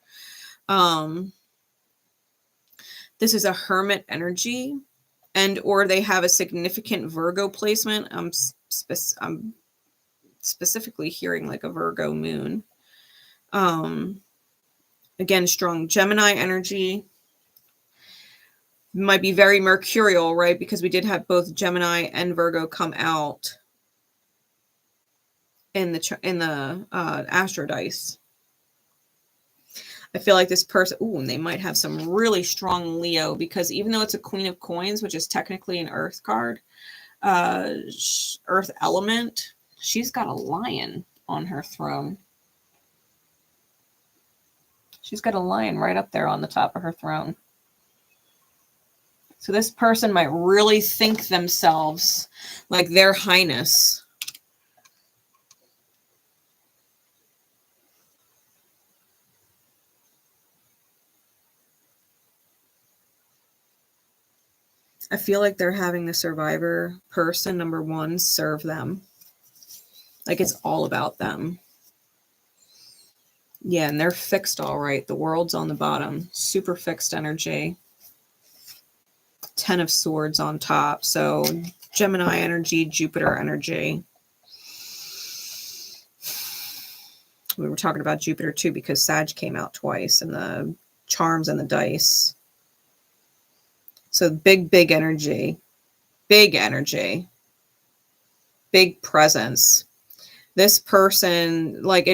This is a Hermit energy, and or they have a significant Virgo placement. I'm specifically hearing like a Virgo moon. Again, strong Gemini energy. Might be very mercurial, right? Because we did have both Gemini and Virgo come out in the AstroDice. I feel like this person, and they might have some really strong Leo, because even though it's a Queen of Coins, which is technically an Earth card, Earth element, she's got a lion on her throne. She's got a lion right up there on the top of her throne. So this person might really think themselves like their highness. I feel like they're having the survivor person, number one, serve them. Like it's all about them. Yeah, and they're fixed all right. The world's on the bottom. Super fixed energy. Ten of Swords on top. So Gemini energy, Jupiter energy. We were talking about Jupiter too because Sag came out twice in the charms and the dice. So big energy. Big energy. Big presence. This person, like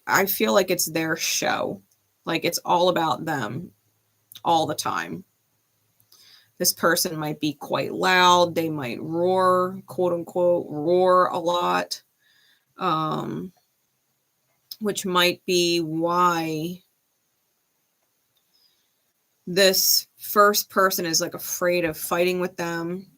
I feel like it's their show. Like it's all about them all the time. This person might be quite loud. They might roar, quote unquote, roar a lot. Which might be why this first person is like afraid of fighting with them.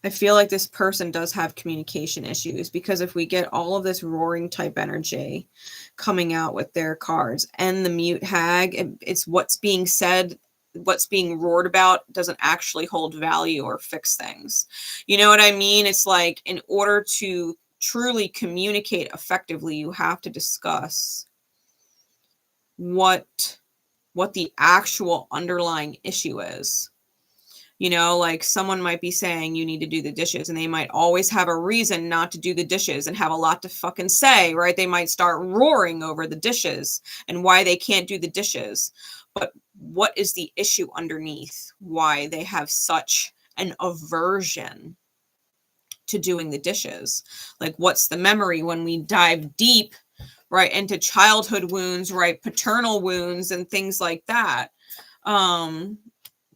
I feel like this person does have communication issues, because if we get all of this roaring type energy coming out with their cards and the mute hag, it's what's being said, what's being roared about doesn't actually hold value or fix things. You know what I mean? It's like in order to truly communicate effectively, you have to discuss what the actual underlying issue is. You know, like someone might be saying you need to do the dishes, and they might always have a reason not to do the dishes and have a lot to fucking say, right? They might start roaring over the dishes and why they can't do the dishes. But what is the issue underneath why they have such an aversion to doing the dishes? Like, what's the memory when we dive deep, right, into childhood wounds, right, paternal wounds and things like that?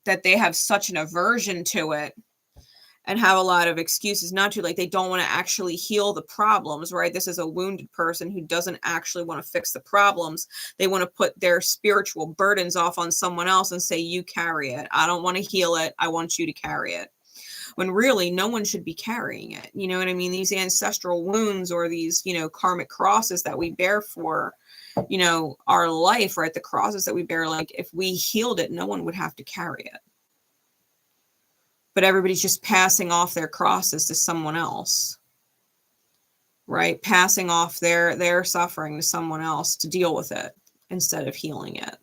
That they have such an aversion to it and have a lot of excuses not to, like they don't want to actually heal the problems, right? This is a wounded person who doesn't actually want to fix the problems. They want to put their spiritual burdens off on someone else and say, you carry it. I don't want to heal it. I want you to carry it. when really no one should be carrying it. You know what I mean? These ancestral wounds or these, you know, karmic crosses that we bear for, you know, our life, right? The crosses that we bear, like if we healed it, no one would have to carry it. But everybody's just passing off their crosses to someone else, right? Passing off their suffering to someone else to deal with it instead of healing it.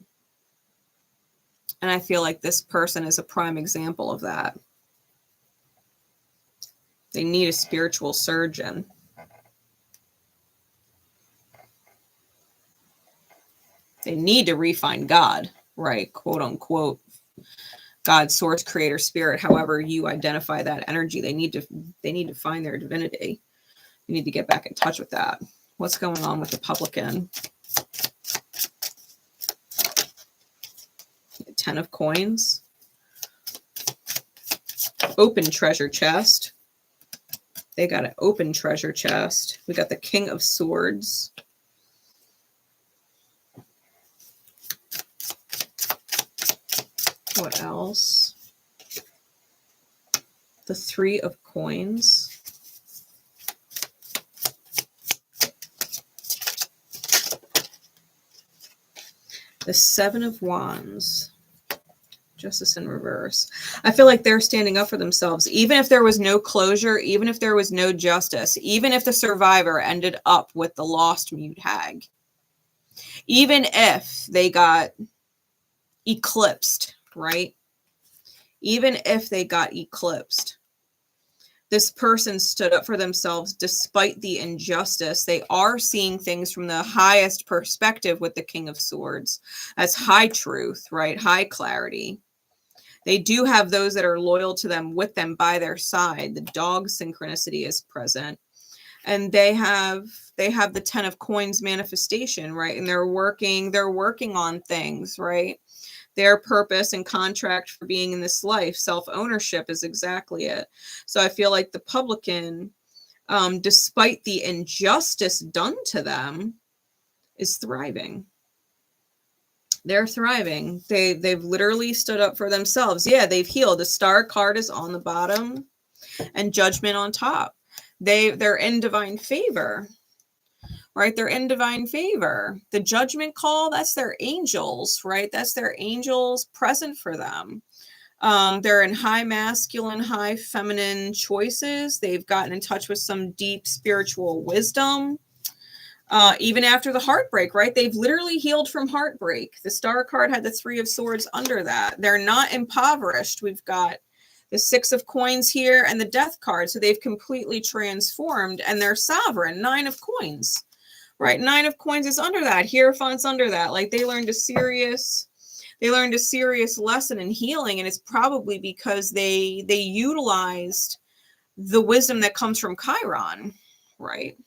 And I feel like this person is a prime example of that. They need a spiritual surgeon. They need to refine God, right? Quote unquote, God, source, creator, spirit, however you identify that energy. They need to find their divinity. You need to get back in touch with that. What's going on with the publican? Ten of Coins. Open treasure chest. They got an open treasure chest. We got the King of Swords. What else? The Three of Coins. The Seven of Wands. Justice in reverse. I feel like they're standing up for themselves. Even if there was no closure, even if there was no justice, even if the survivor ended up with the lost mute hag, even if they got eclipsed, right? Even if they got eclipsed, this person stood up for themselves despite the injustice. They are seeing things from the highest perspective with the King of Swords as high truth, right? High clarity. They do have those that are loyal to them, with them, by their side. The dog synchronicity is present. And they have the Ten of Coins manifestation, right? And they're working on things, right? Their purpose and contract for being in this life, self-ownership, is exactly it. So I feel like the publican, despite the injustice done to them, is thriving. They're thriving. They've literally stood up for themselves. Yeah, they've healed. The Star card is on the bottom and Judgment on top. They're in divine favor, right? They're in divine favor. The Judgment call, that's their angels, right? That's their angels present for them. They're in high masculine, high feminine choices. They've gotten in touch with some deep spiritual wisdom. Even after the heartbreak, right? They've literally healed from heartbreak. The Star card had the Three of Swords under that. They're not impoverished. We've got the Six of Coins here and the Death card. So they've completely transformed and they're sovereign. Nine of Coins, right? Nine of Coins is under that. Hierophant's under that. Like they learned a serious lesson in healing. And it's probably because they utilized the wisdom that comes from Chiron, right?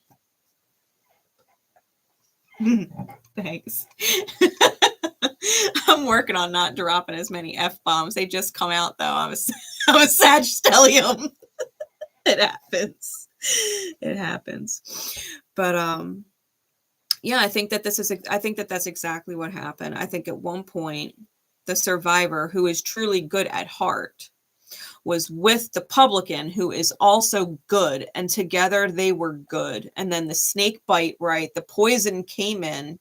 Thanks. I'm working on not dropping as many F-bombs. They just come out though. I'm a Sagittarius. It happens. It happens. But yeah, I think that that's exactly what happened. I think at one point the survivor, who is truly good at heart, was with the publican, who is also good, and together they were good. And then the snake bite, right? The poison came in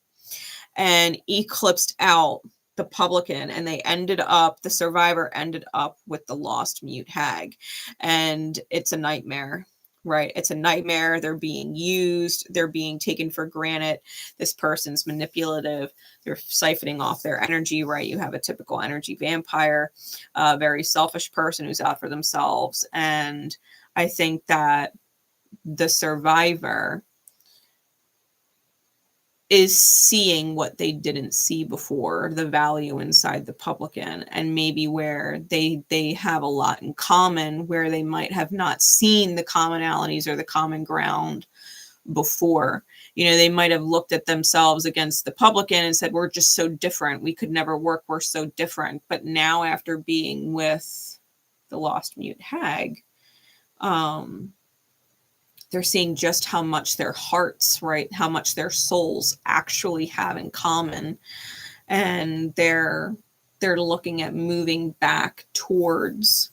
and eclipsed out the publican, and the survivor ended up with the lost mute hag. And it's a nightmare, right? It's a nightmare. They're being used. They're being taken for granted. This person's manipulative. They're siphoning off their energy, right? You have a typical energy vampire, a very selfish person who's out for themselves. And I think that the survivor is seeing what they didn't see before, the value inside the publican, and maybe where they have a lot in common, where they might have not seen the commonalities or the common ground before. You know, they might have looked at themselves against the publican and said, we're just so different. We could never work. We're so different. But now, after being with the lost mute hag, they're seeing just how much their hearts, right, how much their souls actually have in common. And they're looking at moving back towards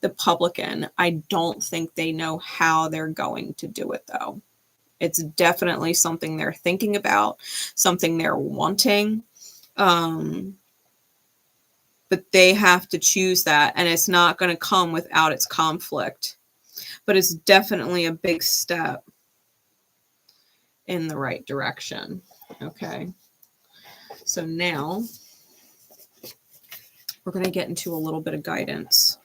the publican. I don't think they know how they're going to do it, though. It's definitely something they're thinking about, something they're wanting. But they have to choose that, and it's not going to come without its conflict. But it's definitely a big step in the right direction. Okay. So now we're going to get into a little bit of guidance.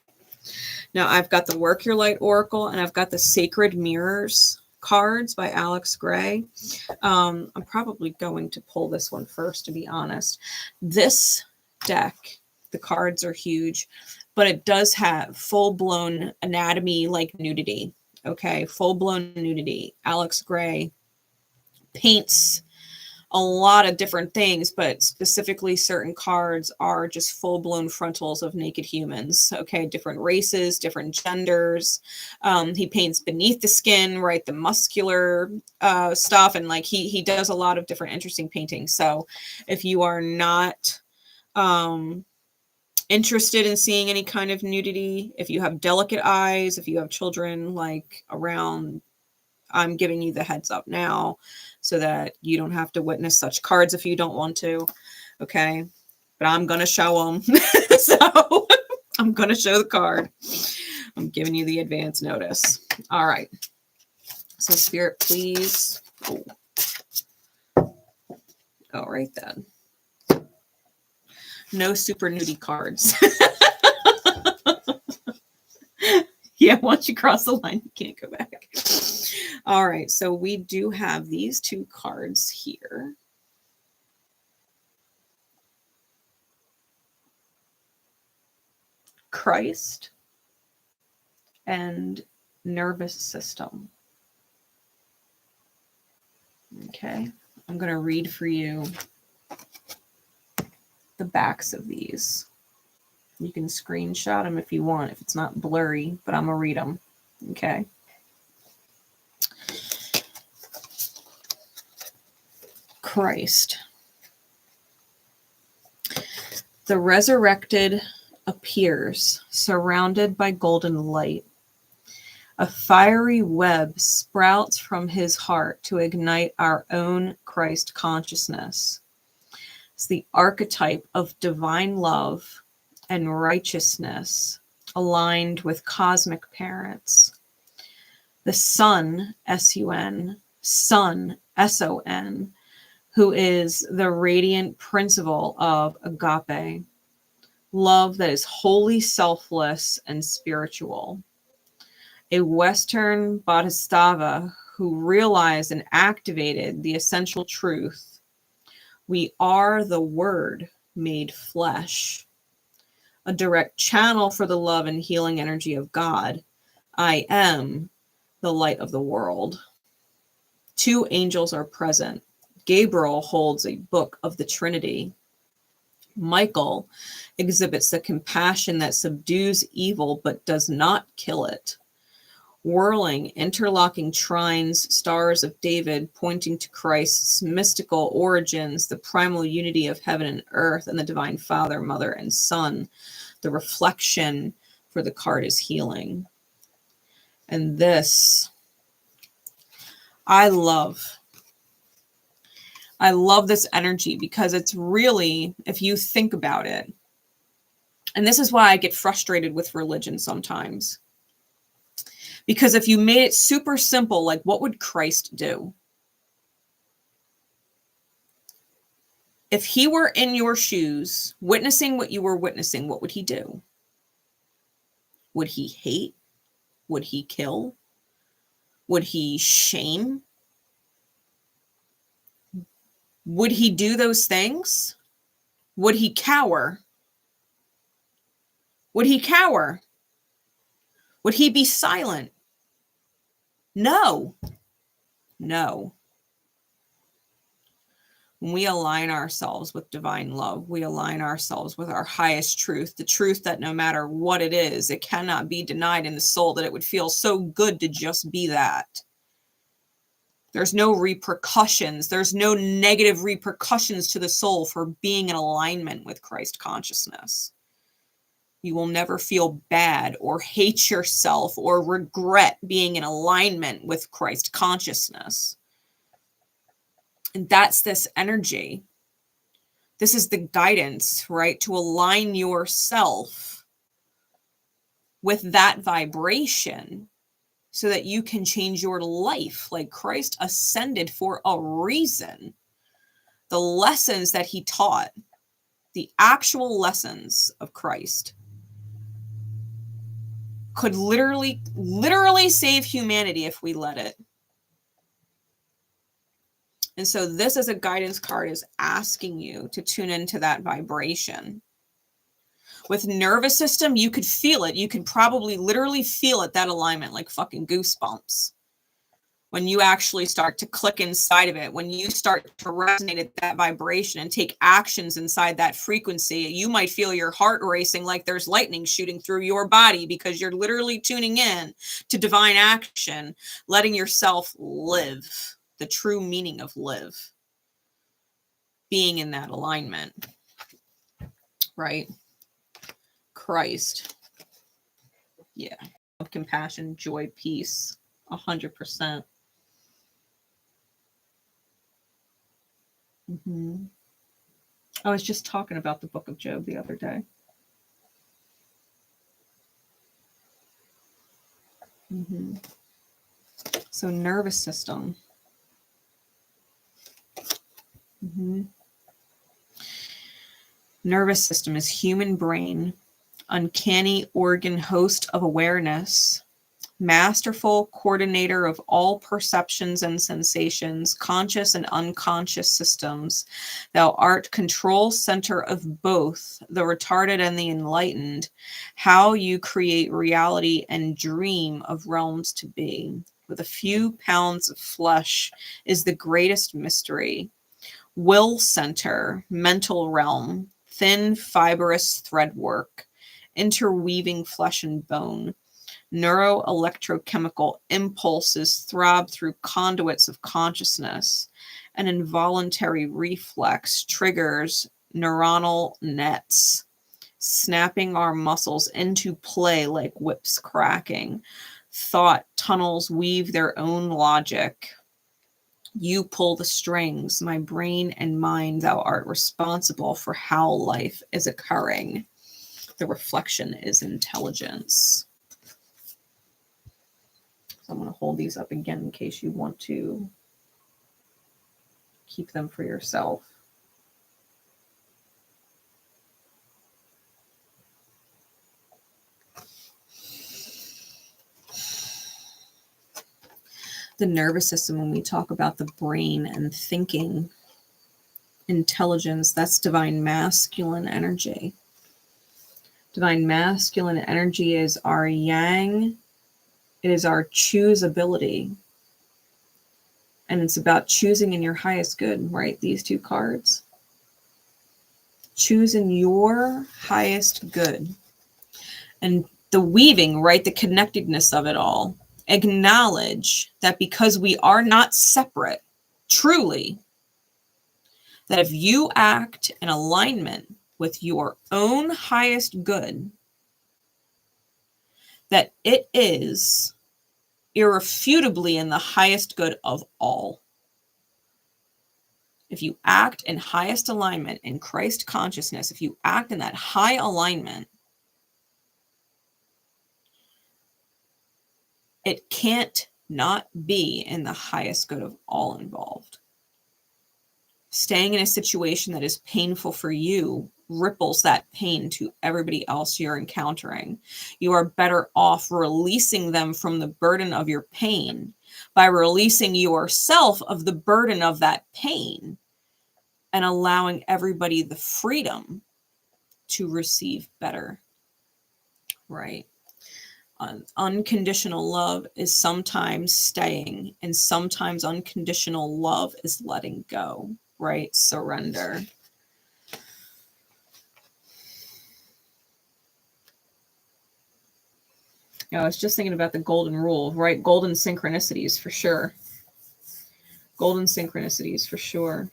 Now I've got the Work Your Light Oracle, and I've got the Sacred Mirrors cards by Alex Grey. I'm probably going to pull this one first, to be honest. This deck, the cards are huge, but it does have full-blown anatomy, like nudity. Okay, full-blown nudity. Alex Grey paints a lot of different things, but specifically certain cards are just full-blown frontals of naked humans. Okay, different races, different genders. He paints beneath the skin, right, the muscular stuff, and like he does a lot of different interesting paintings. So if you are not interested in seeing any kind of nudity, if you have delicate eyes, if you have children like around, I'm giving you the heads up now so that you don't have to witness such cards if you don't want to. Okay. But I'm going to show them. So I'm going to show the card. I'm giving you the advance notice. All right. So Spirit, please. All right then. No super nudie cards. Yeah, once you cross the line, you can't go back. All right, so we do have these two cards here. Christ and nervous system. Okay, I'm going to read for you the backs of these. You can screenshot them if you want, if it's not blurry, but I'm going to read them. Okay. Christ. The resurrected appears, surrounded by golden light. A fiery web sprouts from his heart to ignite our own Christ consciousness. It's the archetype of divine love and righteousness aligned with cosmic parents. The Sun, S-U-N, Sun, S-O-N, who is the radiant principle of agape, love that is wholly selfless and spiritual. A Western Bodhisattva who realized and activated the essential truth: we are the Word made flesh. A direct channel for the love and healing energy of God. I am the light of the world. Two angels are present. Gabriel holds a book of the Trinity. Michael exhibits the compassion that subdues evil but does not kill it. Whirling, interlocking trines, stars of David, pointing to Christ's mystical origins, the primal unity of heaven and earth, and the divine Father, Mother, and Son. The reflection for the card is healing. And this, I love this energy because it's really, if you think about it, and this is why I get frustrated with religion sometimes. Because if you made it super simple, like what would Christ do? If he were in your shoes, witnessing what you were witnessing, what would he do? Would he hate? Would he kill? Would he shame? Would he do those things? Would he cower? Would he cower? Would he be silent? No. No. When we align ourselves with divine love, we align ourselves with our highest truth, the truth that no matter what it is, it cannot be denied in the soul, that it would feel so good to just be that. There's no repercussions. There's no negative repercussions to the soul for being in alignment with Christ consciousness. You will never feel bad or hate yourself or regret being in alignment with Christ consciousness. And that's this energy. This is the guidance, right? To align yourself with that vibration so that you can change your life. Like Christ ascended for a reason. The lessons that he taught, the actual lessons of Christ, could literally save humanity if we let it. And so this as a guidance card is asking you to tune into that vibration. With nervous system, you could feel it. You could probably literally feel it, that alignment, like fucking goosebumps. When you actually start to click inside of it, when you start to resonate at that vibration and take actions inside that frequency, you might feel your heart racing like there's lightning shooting through your body because you're literally tuning in to divine action, letting yourself live, the true meaning of live, being in that alignment, right? Christ. Yeah. Love, compassion, joy, peace, 100%. I was just talking about the book of Job the other day. So nervous system. Nervous system is human brain, uncanny organ host of awareness, masterful coordinator of all perceptions and sensations, conscious and unconscious systems. Thou art control center of both, the retarded and the enlightened. How you create reality and dream of realms to be. With a few pounds of flesh is the greatest mystery. Will center, mental realm, thin fibrous thread work, interweaving flesh and bone. Neuroelectrochemical impulses throb through conduits of consciousness. An involuntary reflex triggers neuronal nets, snapping our muscles into play like whips cracking. Thought tunnels weave their own logic. You pull the strings, my brain and mind. Thou art responsible for how life is occurring. The reflection is intelligence. So I'm going to hold these up again in case you want to keep them for yourself. The nervous system, when we talk about the brain and thinking, intelligence, that's divine masculine energy. Divine masculine energy is our yang. It is our choosability. And it's about choosing in your highest good, right? These two cards. Choose in your highest good. And the weaving, right? The connectedness of it all. Acknowledge that because we are not separate, truly, that if you act in alignment with your own highest good, that it is irrefutably in the highest good of all. If you act in highest alignment in Christ consciousness, if you act in that high alignment, it can't not be in the highest good of all involved. Staying in a situation that is painful for you ripples that pain to everybody else you're encountering. You are better off releasing them from the burden of your pain by releasing yourself of the burden of that pain and allowing everybody the freedom to receive better, right? Unconditional love is sometimes staying, and sometimes unconditional love is letting go, right? Surrender. I was just thinking about the golden rule, right? Golden synchronicities for sure. Golden synchronicities for sure.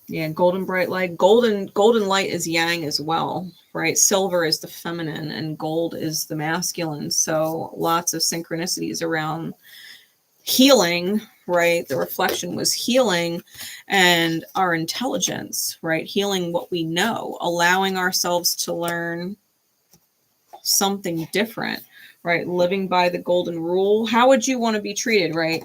Yeah, golden bright light. Golden light is yang as well, right? Silver is the feminine and gold is the masculine. So lots of synchronicities around healing, right? The reflection was healing and our intelligence, right? Healing what we know, allowing ourselves to learn something different, right? Living by the golden rule. How would you want to be treated, right?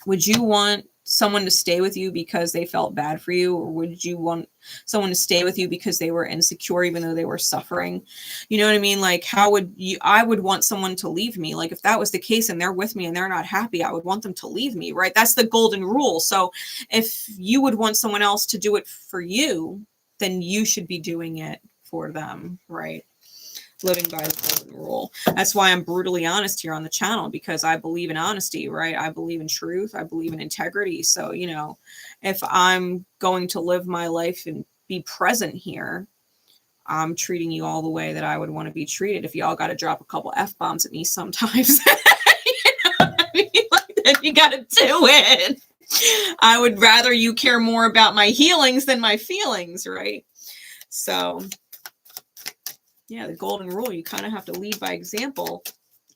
Would you want someone to stay with you because they felt bad for you? Or would you want someone to stay with you because they were insecure, even though they were suffering? You know what I mean? Like, how would you, I would want someone to leave me. Like, if that was the case and they're with me and they're not happy, I would want them to leave me, right? That's the golden rule. So if you would want someone else to do it for you, then you should be doing it for them, right? Living by the golden rule. That's why I'm brutally honest here on the channel, because I believe in honesty, right? I believe in truth. I believe in integrity. So, you know, if I'm going to live my life and be present here, I'm treating you all the way that I would want to be treated. If y'all got to drop a couple F-bombs at me sometimes, you know what I mean? Like, then you got to do it. I would rather you care more about my healings than my feelings, right? So yeah, the golden rule, you kind of have to lead by example.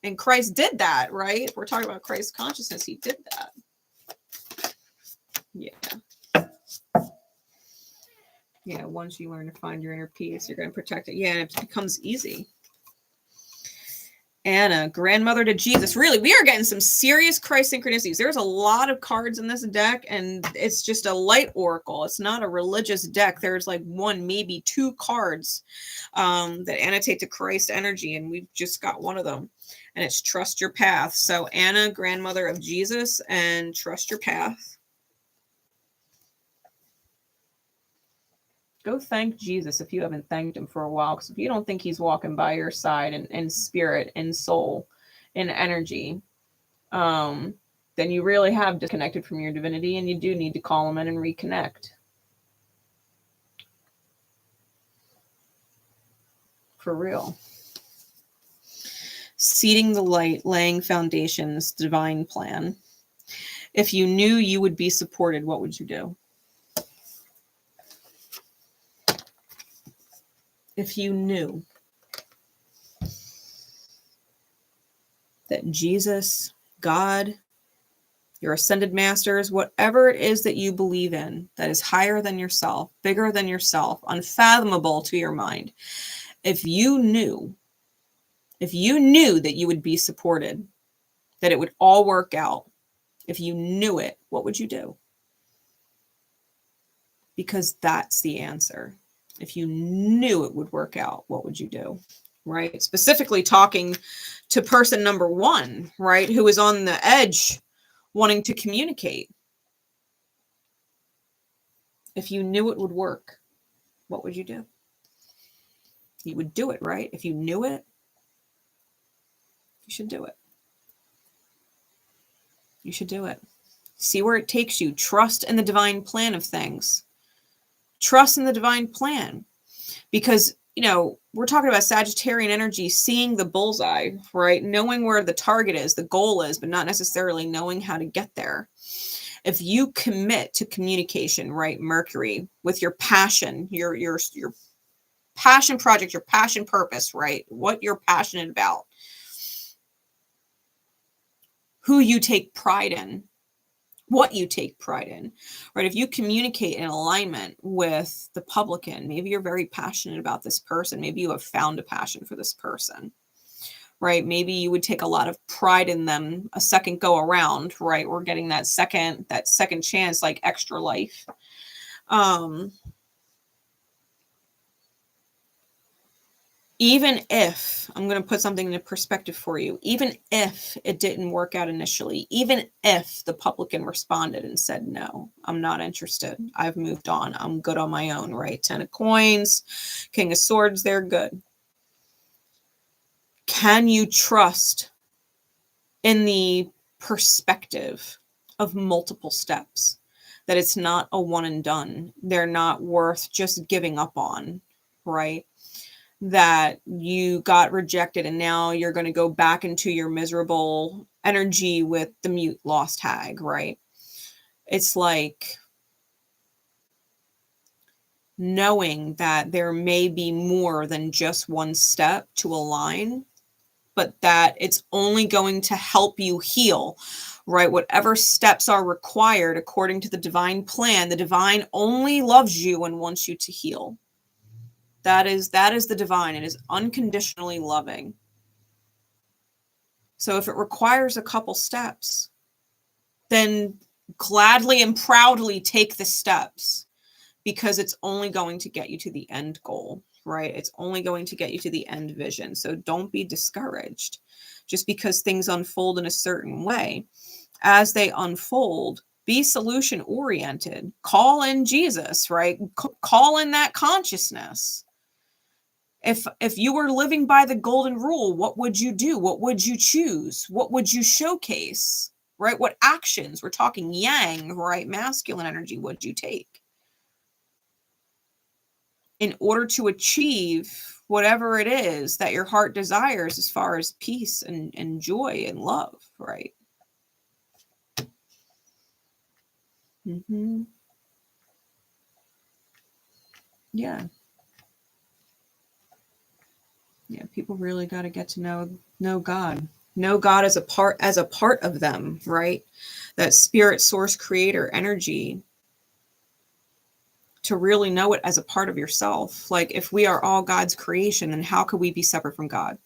And Christ did that, right? If we're talking about Christ's consciousness, he did that. Yeah. Yeah, once you learn to find your inner peace, you're going to protect it. Yeah, and it becomes easy. Anna, grandmother to Jesus. Really, we are getting some serious Christ synchronicities. There's a lot of cards in this deck, and it's just a light oracle. It's not a religious deck. There's like one, maybe two cards that annotate to Christ energy, and we've just got one of them, and it's trust your path. So Anna, grandmother of Jesus, and trust your path. Go thank Jesus if you haven't thanked him for a while, because if you don't think he's walking by your side in spirit, in soul, in energy, then you really have disconnected from your divinity, and you do need to call him in and reconnect. For real. Seeding the light, laying foundations, divine plan. If you knew you would be supported, what would you do? If you knew that Jesus, God, your ascended masters, whatever it is that you believe in that is higher than yourself, bigger than yourself, unfathomable to your mind, if you knew that you would be supported, that it would all work out, if you knew it, what would you do? Because that's the answer. If you knew it would work out, what would you do? Right? Specifically talking to person number one, right? Who is on the edge wanting to communicate. If you knew it would work, what would you do? You would do it, right? If you knew it, you should do it. You should do it. See where it takes you. Trust in the divine plan of things. Trust in the divine plan. Because, you know, we're talking about Sagittarian energy, seeing the bullseye, right? Knowing where the target is, the goal is, but not necessarily knowing how to get there. If you commit to communication, right, Mercury, with your passion, your passion project, your passion purpose, right? What you're passionate about. Who you take pride in. What you take pride in, right? If you communicate in alignment with the publican, maybe you're very passionate about this person. Maybe you have found a passion for this person, right? Maybe you would take a lot of pride in them a second go around, right? We're getting that second chance, like extra life. Even if, I'm going to put something into perspective for you, even if it didn't work out initially, even if the publican responded and said, no, I'm not interested. I've moved on. I'm good on my own, right? 10 of coins, King of Swords, they're good. Can you trust in the perspective of multiple steps? That it's not a one and done. They're not worth just giving up on, right? That you got rejected and now you're going to go back into your miserable energy with the mute lost hag, right? It's like knowing that there may be more than just one step to align, but that it's only going to help you heal, right? Whatever steps are required according to the divine plan, the divine only loves you and wants you to heal. That is the divine. It is unconditionally loving. So if it requires a couple steps, then gladly and proudly take the steps, because it's only going to get you to the end goal, right? It's only going to get you to the end vision. So don't be discouraged just because things unfold in a certain way. As they unfold, be solution oriented. Call in Jesus, right? Call in that consciousness. If you were living by the golden rule, what would you do? What would you choose? What would you showcase, right? What actions? We're talking yang, right? Masculine energy would you take in order to achieve whatever it is that your heart desires as far as peace and joy and love, right? Mm-hmm. Yeah. Yeah, people really got to get to know God. Know God as a part of them, right? That spirit, source, creator energy. To really know it as a part of yourself. Like, if we are all God's creation, then how could we be separate from God?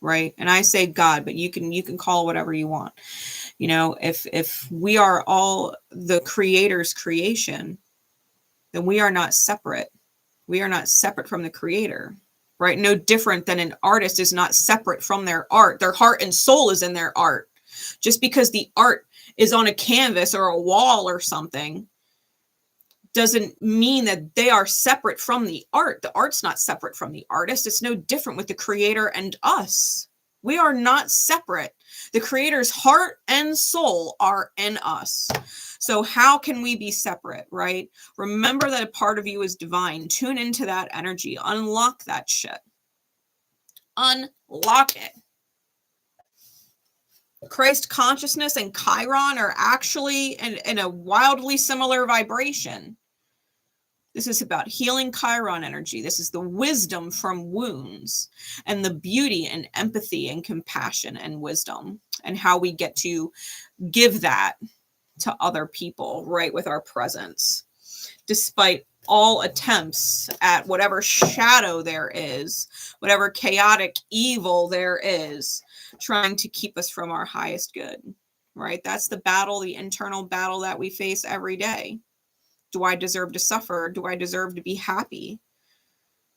Right? And I say God, but you can call whatever you want. You know, if we are all the creator's creation, then we are not separate. We are not separate from the creator. Right? No different than an artist is not separate from their art. Their heart and soul is in their art. Just because the art is on a canvas or a wall or something doesn't mean that they are separate from the art. The art's not separate from the artist. It's no different with the creator and us. We are not separate. The creator's heart and soul are in us. So how can we be separate, right? Remember that a part of you is divine. Tune into that energy. Unlock that shit. Unlock it. Christ consciousness and Chiron are actually in a wildly similar vibration. This is about healing Chiron energy. This is the wisdom from wounds and the beauty and empathy and compassion and wisdom, and how we get to give that to other people, right, with our presence, despite all attempts at whatever shadow there is, whatever chaotic evil there is, trying to keep us from our highest good, right? That's the battle, the internal battle that we face every day. Do I deserve to suffer? Do I deserve to be happy?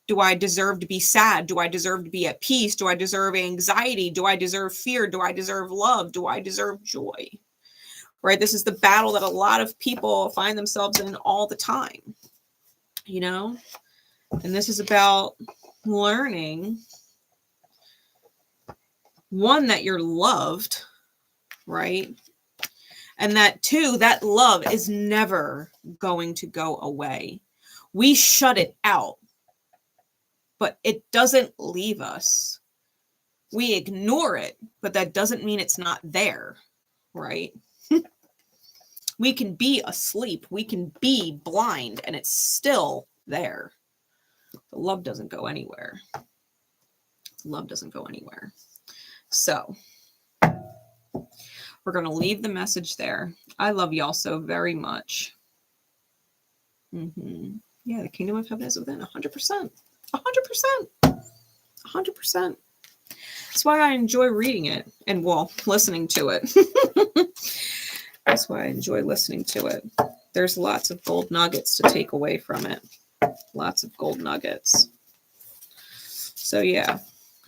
Do I deserve to be sad? Do I deserve to be at peace? Do I deserve anxiety? Do I deserve fear? Do I deserve love? Do I deserve joy? Right? This is the battle that a lot of people find themselves in all the time, you know? And this is about learning, one, that you're loved, right? And that, two, that love is never going to go away. We shut it out, but it doesn't leave us. We ignore it, but that doesn't mean it's not there, right? We can be asleep, we can be blind, and it's still there. The love doesn't go anywhere. Love doesn't go anywhere. So we're going to leave the message there. I love y'all so very much. Yeah, the kingdom of heaven is within. 100%. 100%. 100%. That's why I enjoy reading it and, well, listening to it. That's why I enjoy listening to it. There's lots of gold nuggets to take away from it. Lots of gold nuggets. So, yeah.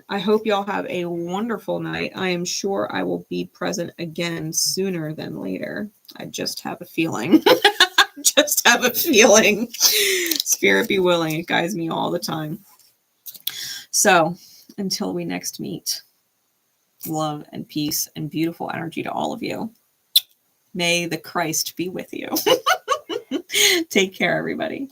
I hope y'all have a wonderful night. I am sure I will be present again sooner than later. I just have a feeling. Just have a feeling. Spirit be willing. It guides me all the time. So until we next meet, love and peace and beautiful energy to all of you. May the Christ be with you. Take care, everybody.